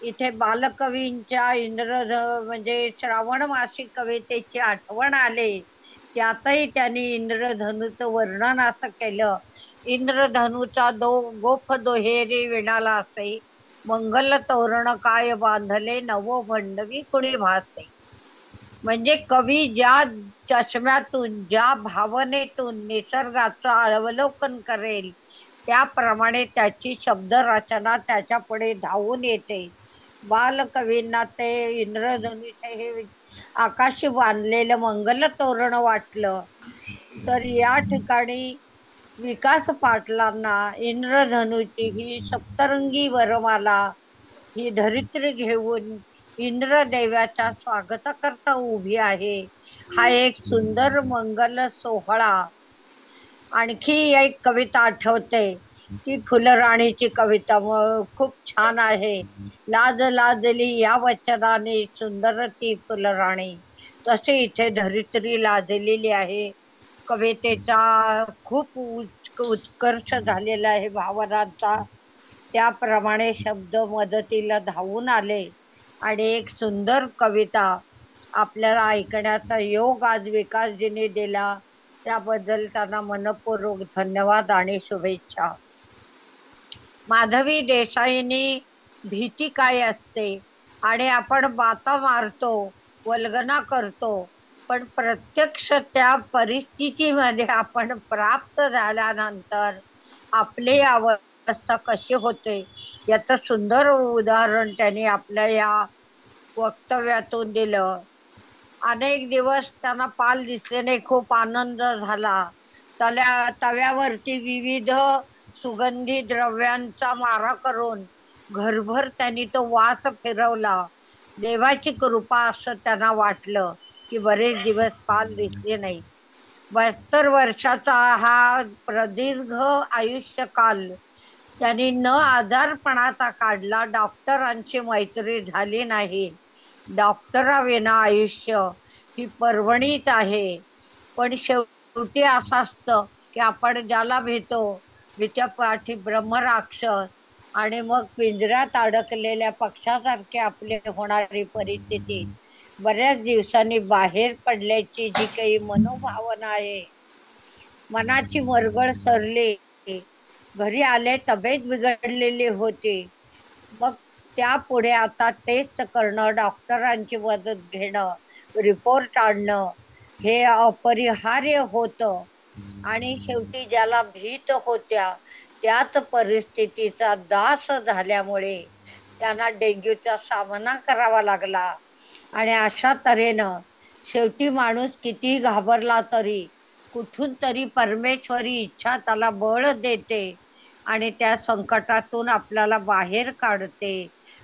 Speaker 2: इथे बालकवींच्या म्हणजे श्रावण मासिक कवितेची आठवण आली. त्यातही त्यांनी इंद्रधनुचं वर्णन असं केलं. इंद्रधनुचा गोफ दोहेरी विणाला असे, मंगल तोरण काय बांधले नवो भंडवी कुणी भासे. म्हणजे कवी ज्या चष्म्यातून ज्या भावनेतून निसर्गाचं अवलोकन करेल त्याप्रमाणे त्याची शब्दरचना त्याच्या पुढे धावून येते. बालकवींना ते इंद्रधनुष्य हे आकाशी बांधलेलं मंगल तोरण वाटलं, तर या ठिकाणी विकास पाटलांना इंद्रधनुची ही सप्तरंगी वरमाला ही धरित्री घेऊन इंद्रदेवाच्या स्वागताकरता उभी आहे. हा एक सुंदर मंगल सोहळा. आणखी एक कविता आठवते, ती फुलराणीची कविता खूप छान आहे. लाज लाजली या वचनाने सुंदर ती फुलराणी. तसे इथे धरित्री लाजलेली आहे. कवितेचा खूप उत्कर्ष झालेला आहे भावनांचा. त्याप्रमाणे शब्द मदतीला धावून आले आणि एक सुंदर कविता आपल्याला ऐकण्याचा योग आज विकासजींनी दिला. त्याबद्दल त्यांना मनपूर्वक धन्यवाद आणि शुभेच्छा. माधवी देसाईंनी भीती काय असते आणि आपण बाता मारतो, वल्गना करतो, पण प्रत्यक्ष त्या परिस्थितीमध्ये आपण प्राप्त झाल्यानंतर आपली अवस्था कशी होते याचं सुंदर उदाहरण त्यांनी आपल्या या वक्तव्यातून दिलं. अनेक दिवस त्यांना पाल दिसले नाही, खूप आनंद झाला. तव्यावरती विविध सुगंधी द्रव्यांचा मारा करून घरभर त्यांनी तो वास फिरवला. देवाची कृपा असं त्यांना वाटलं की बरेच दिवस पाल दिसले नाही. 72 वर्षाचा हा प्रदीर्घ आयुष्यकाल त्यांनी न आजारपणाचा काढला. डॉक्टरांची मैत्री झाली नाही. डॉक्टराविना आयुष्य ही पर्वणीच आहे. पण शेवटी असं असतं की आपण ज्याला भेटतो भीत्या पाठी ब्रह्मराक्षस आणि मग पिंजऱ्यात अडकलेल्या पक्षासारखी आपली होणारी परिस्थिती, बऱ्याच दिवसांनी बाहेर पडल्याची जी काही मनोभावना आहे, मनाची मरगळ सरली, घरी आले तब्येत बिघडलेली होती, मग त्यापुढे आता टेस्ट करणं, डॉक्टरांची मदत घेणं, रिपोर्ट आणणं हे अपरिहार्य होतं. आणि शेवटी ज्याला भीत होत्या त्याच परिस्थितीचा दास झाल्यामुळे त्यांना डेंग्यूचा सामना करावा लागला. आणि अशा तऱ्हेनं शेवटी माणूस किती घाबरला तरी कुठून तरी परमेश्वरी इच्छा त्याला बळ देते आणि त्या संकटातून आपल्याला बाहेर काढते.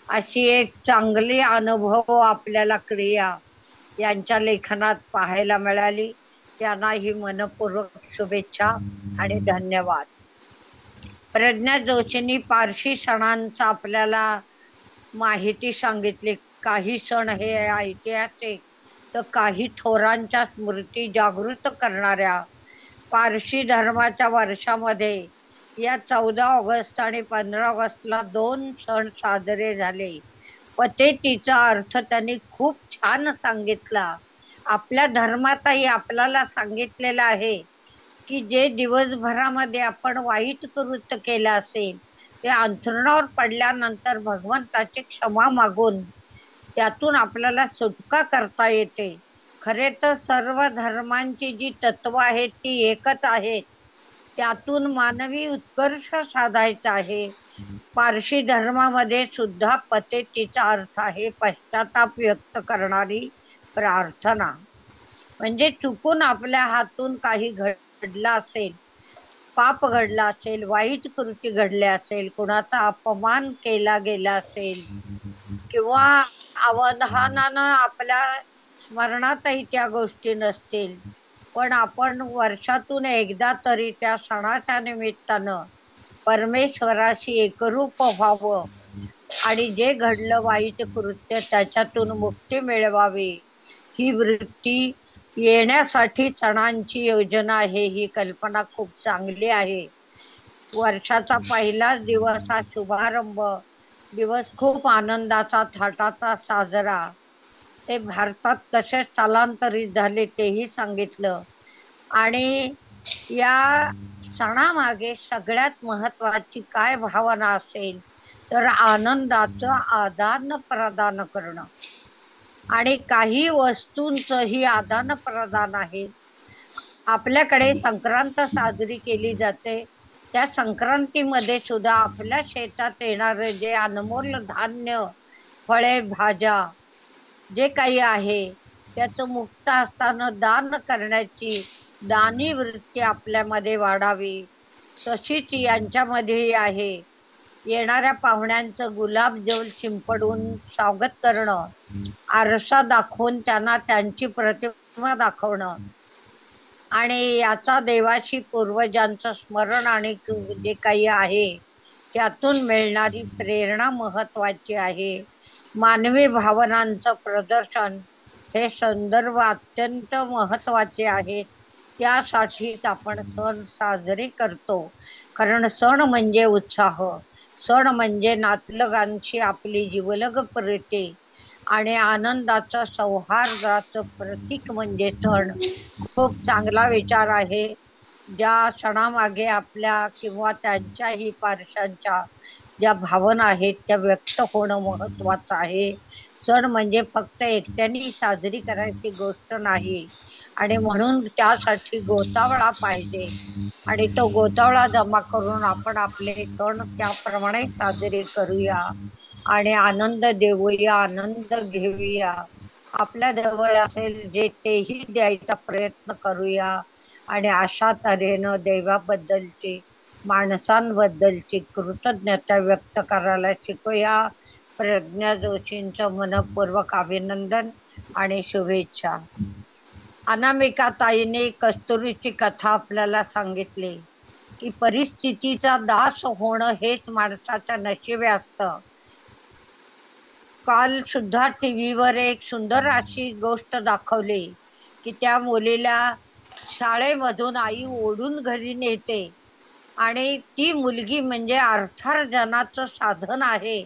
Speaker 2: अशी एक चांगली अनुभव आपल्याला क्रिया यांच्या लेखनात पाहायला मिळाली. त्यांनाही मनपूर्वक शुभेच्छा आणि धन्यवाद. प्रज्ञा जोशींनी पारशी सणांचा आपल्याला माहिती सांगितली. काही सण हे ऐतिहासिक तर काही थोरांच्या स्मृती जागृत करणाऱ्या. पारशी धर्माच्या वर्षामध्ये या 14 ऑगस्ट आणि 15 ऑगस्टला 2 सण साजरे झाले. पतेतीचा अर्थ त्यांनी खूप छान सांगितला. आपल्या धर्मातही आपल्याला सांगितलेलं आहे की जे दिवसभरामध्ये आपण वाईट कृत्य केलं असेल ते अंथरुणावर पडल्यानंतर भगवंताची क्षमा मागून त्यातून आपल्याला सुटका करता येते. खरे तर सर्व धर्मांची जी तत्व आहेत ती एकच आहेत. त्यातून मानवी उत्कर्ष साधायचा आहे. पारशी धर्मामध्ये सुद्धा पतेतीचा अर्थ आहे पश्चाताप व्यक्त करणारी प्रार्थना. म्हणजे चुकून आपल्या हातून काही घडलं असेल, पाप घडला असेल, वाईट कृती घडले असेल, कुणाचा अपमान केला गेला असेल किंवा अवधानानं आपल्या स्मरणातही त्या गोष्टी नसतील, पण आपण वर्षातून एकदा तरी त्या सणाच्या निमित्तानं परमेश्वराशी एकरूप व्हावं आणि जे घडलं वाईट कृत्य त्याच्यातून मुक्ती मिळवावी ही वृत्ती येण्यासाठी सणांची योजना आहे. ही कल्पना खूप चांगली आहे. वर्षाचा पहिलाच दिवस हा शुभारंभ दिवस खूप आनंदाचा थाटाचा साजरा. ते भारतात कसे स्थलांतरित झाले तेही सांगितलं. आणि या सणामागे सगळ्यात महत्वाची काय भावना असेल तर आनंदाचं आदान प्रदान करणं. आणि काही वस्तूंचंही आदान प्रदान आहे. आपल्याकडे संक्रांत साजरी केली जाते. त्या संक्रांतीमध्ये सुद्धा आपल्या शेतात येणारे जे अनमोल धान्य, फळे, भाज्या जे काही आहे त्याचं मुक्त असताना दान करण्याची दानी वृत्ती आपल्यामध्ये वाढावी. तशीच यांच्यामध्येही आहे. येणाऱ्या पाहुण्यांचं गुलाबजल शिंपडून स्वागत करणं, आरसा दाखवून त्यांना त्यांची प्रतिमा दाखवणं आणि याचा देवाशी पूर्वजांचं स्मरण आणि जे काही आहे त्यातून मिळणारी प्रेरणा महत्वाची आहे. मानवी भावनांचं प्रदर्शन हे संदर्भ अत्यंत महत्वाचे आहेत. त्यासाठीच आपण सण साजरे करतो. कारण सण म्हणजे उत्साह, सण म्हणजे नातलगांशी आपली जिवलग प्रीती आणि आनंदाचं सौहार्दाचं प्रतीक म्हणजे सण. खूप चांगला विचार आहे. ज्या सणामागे आपल्या किंवा त्यांच्याही पारशांच्या ज्या भावना आहेत त्या व्यक्त होणं महत्वाचं आहे. सण म्हणजे फक्त एकट्याने साजरी करायची गोष्ट नाही आणि म्हणून त्यासाठी गोतावळा पाहिजे आणि तो गोतावळा जमा करून आपण आपले सण त्याप्रमाणे साजरे करूया आणि आनंद देऊया, आनंद घेऊया. आपल्या जवळ असेल जे तेही द्यायचा प्रयत्न करूया आणि अशा तऱ्हेनं देवाबद्दलची, माणसांबद्दलची कृतज्ञता व्यक्त करायला शिकूया. प्रज्ञा जोशींचं मनपूर्वक अभिनंदन आणि शुभेच्छा. अनामिका ताईने कस्तुरीची कथा आपल्याला सांगितली की परिस्थितीचा दास होणं हेच माणसाच्या नशिबी असतं. काल सुद्धा टीव्हीवर एक सुंदर अशी गोष्ट दाखवली की त्या मुलीला शाळेमधून आई ओढून घरी नेते आणि ती मुलगी म्हणजे अर्थार्जनाचं साधन आहे,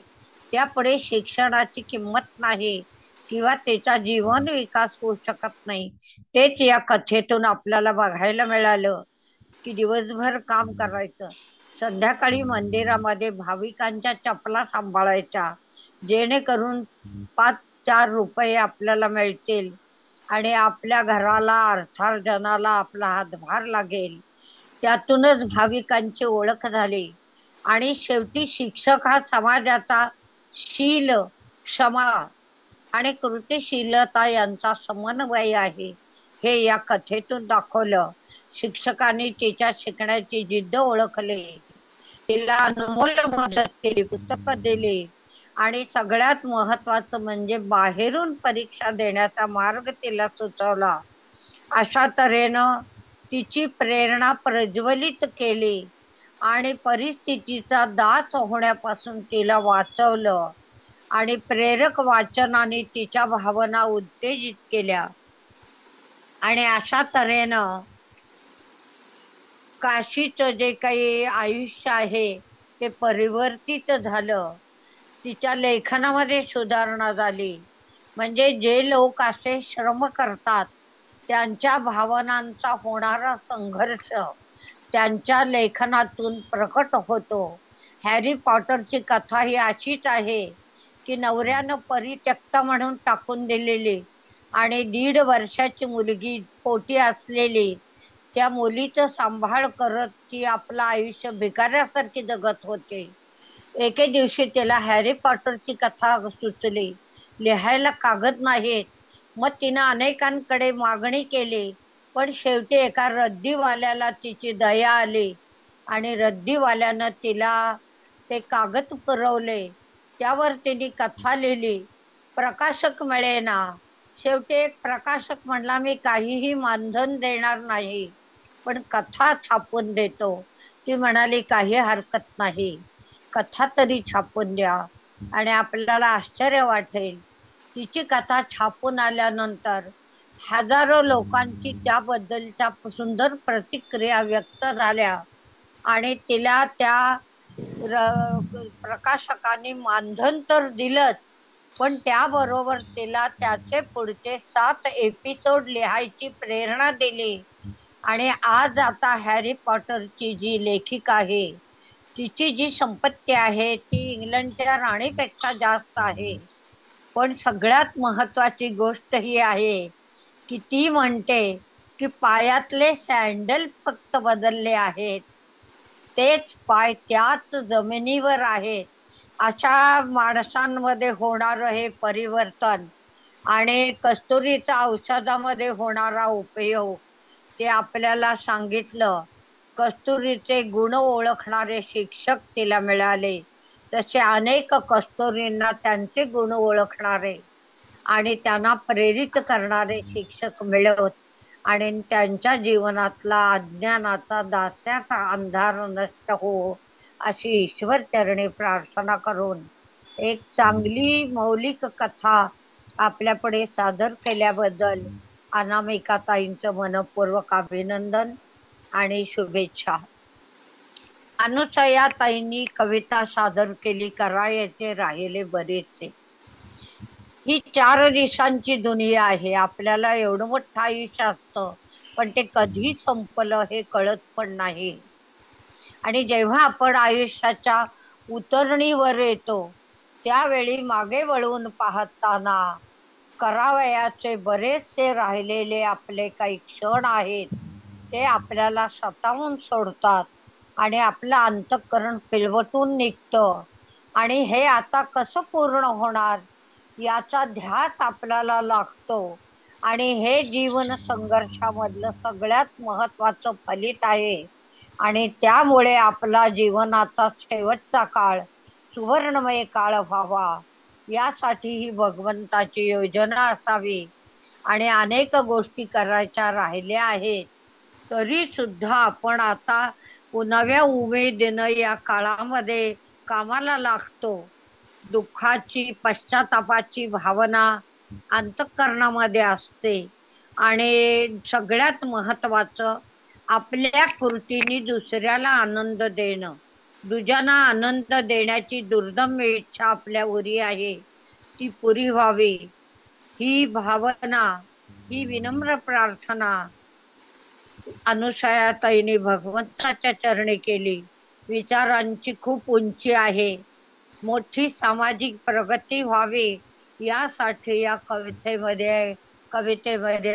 Speaker 2: त्यापुढे शिक्षणाची किंमत नाही किंवा त्याचा जीवन विकास होऊ शकत नाही. तेच या कथेतून आपल्याला बघायला मिळालं की दिवसभर काम करायचं, संध्याकाळी मंदिरामध्ये भाविकांच्या चपला सांभाळायच्या, जेणेकरून 5-4 रुपये आपल्याला मिळतील आणि आपल्या घराला अर्थार्जनाला आपला हातभार लागेल. त्यातूनच भाविकांची ओळख झाली आणि शेवटी शिक्षक हा समाजाचा शील, क्षमा आणि कृतिशीलता यांचा समन्वय आहे, हे या कथेतून दाखवलं. शिक्षकांनी तिच्या शिकण्याची जिद्द ओळखली, तिला अनमोल मदत केली, पुस्तकं दिली आणि सगळ्यात महत्वाचं म्हणजे बाहेरून परीक्षा देण्याचा मार्ग तिला सुचवला. अशा तऱ्हेनं तिची प्रेरणा प्रज्वलित केली आणि परिस्थितीचा दास होण्यापासून तिला वाचवलं आणि प्रेरक वाचनाने तिच्या भावना उत्तेजित केल्या. आणि अशा तऱ्हेनं काशीचं जे काही आयुष्य आहे ते परिवर्तित झालं. तिच्या लेखनामध्ये सुधारणा झाली. म्हणजे जे लोक असे श्रम करतात त्यांच्या भावनांचा होणारा संघर्ष त्यांच्या लेखनातून प्रकट होतो. हॅरी पॉटरची कथा ही अशीच आहे की नवऱ्यानं परित्यक्ता म्हणून टाकून दिलेली आणि 1.5 वर्षाची मुलगी पोटी असलेली त्या मुलीचं सांभाळ करत ती आपलं आयुष्य भिकाऱ्यासारखी जगत होते. एके दिवशी तिला हॅरी पॉटरची कथा सुचली. लिहायला कागद नाहीत. मग तिनं अनेकांकडे मागणी केली, पण शेवटी एका रद्दीवाल्याला तिची दया आली आणि रद्दीवाल्यानं तिला ते कागद पुरवले. त्यावर तिने कथा लिहिली. प्रकाशक मिळेना. शेवटी एक प्रकाशक म्हणला, मी काहीही मानधन देणार नाही, पण कथा छापून देतो. ती म्हणाली, काही हरकत नाही, कथा तरी छापून द्या. आणि आपल्याला आश्चर्य वाटेल, तिची कथा छापून आल्यानंतर हजारो लोकांची त्याबद्दलच्या सुंदर प्रतिक्रिया व्यक्त झाल्या आणि तिला त्या प्रकाशकाने मानधन तर दिलंच, पण त्याबरोबर तिला त्याचे पुढचे 7 एपिसोड लिहायची प्रेरणा दिली. आणि आज आता हॅरी पॉटरची जी लेखिका आहे तिची जी संपत्ती आहे ती इंग्लंडच्या राणीपेक्षा जास्त आहे. पण सगळ्यात महत्वाची गोष्ट ही आहे की ती म्हणते की पायातले सँडल फक्त बदलले आहेत, तेच पाय त्याच जमिनीवर आहेत. अशा माणसांमध्ये होणारं हे परिवर्तन आणि कस्तुरीचा औषधामध्ये होणारा उपयोग ते आपल्याला सांगितलं. कस्तुरीचे गुण ओळखणारे शिक्षक तिला मिळाले, तसे अनेक कस्तुरींना त्यांचे गुण ओळखणारे आणि त्यांना प्रेरित करणारे शिक्षक मिळत आणि त्यांच्या जीवनातला अज्ञानाचा दास्याचा अंधार नष्ट हो, अशी ईश्वर चरणी प्रार्थना करून एक चांगली मौलिक कथा आपल्यापुढे सादर केल्याबद्दल अनामिकाताईंचं मनपूर्वक अभिनंदन आणि शुभेच्छा. अनुसयाताईंनी कविता सादर केली, करायचे राहिले बरेचसे. ही 4 दिवसांची दुनिया आहे. आपल्याला एवढं मोठं आयुष्य असतं, पण ते कधी संपलं हे कळत पण नाही. आणि जेव्हा आपण आयुष्याच्या उतरणीवर येतो त्यावेळी मागे वळून पाहताना करावयाचे बरेचसे राहिलेले आपले काही क्षण आहेत ते आपल्याला स्वतःहून सोडतात आणि आपलं अंतःकरण पिलवटून निघतं. आणि हे आता कसं पूर्ण होणार याचा ध्यास आपल्याला लागतो. आणि हे जीवन संघर्षामधलं सगळ्यात महत्वाचं फलित आहे. आणि त्यामुळे आपला जीवनाचा शेवटचा काळ सुवर्णमय काळ व्हावा यासाठी ही भगवंताची योजना असावी. आणि अनेक गोष्टी करायच्या राहिल्या आहेत, तरी सुद्धा आपण आता नव्या उमेदीनं या काळामध्ये कामाला लागतो. दुःखाची, पश्चातापाची भावना अंतःकरणामध्ये असते, आणि सगळ्यात महत्वाचं आपल्या कृतीने दुसऱ्याला आनंद देणं. दुजांना आनंद देण्याची दुर्दम्य इच्छा आपल्या उरी आहे, ती पुरी व्हावी ही भावना, ही विनम्र प्रार्थना अनुसयाताईने भगवंताच्या चरणी केली. विचारांची खूप उंची आहे. मोठी सामाजिक प्रगती व्हावी यासाठी या कवितेमध्ये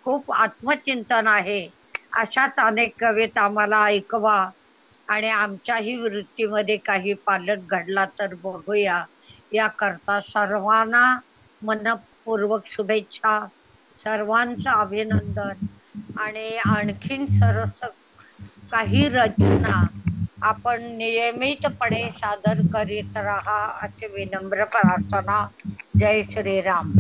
Speaker 2: खूप आत्मचिंतन आहे. अशाच अनेक कविता आम्हाला ऐकवा आणि आमच्याही वृत्तीमध्ये काही पालक घडला तर बघूया. याकरता सर्वांना मनपूर्वक शुभेच्छा, सर्वांचं अभिनंदन. आणि आणखीन सरस काही रचना आपण नियमितपणे सादर करीत राहा अशी विनम्र प्रार्थना. जय श्रीराम.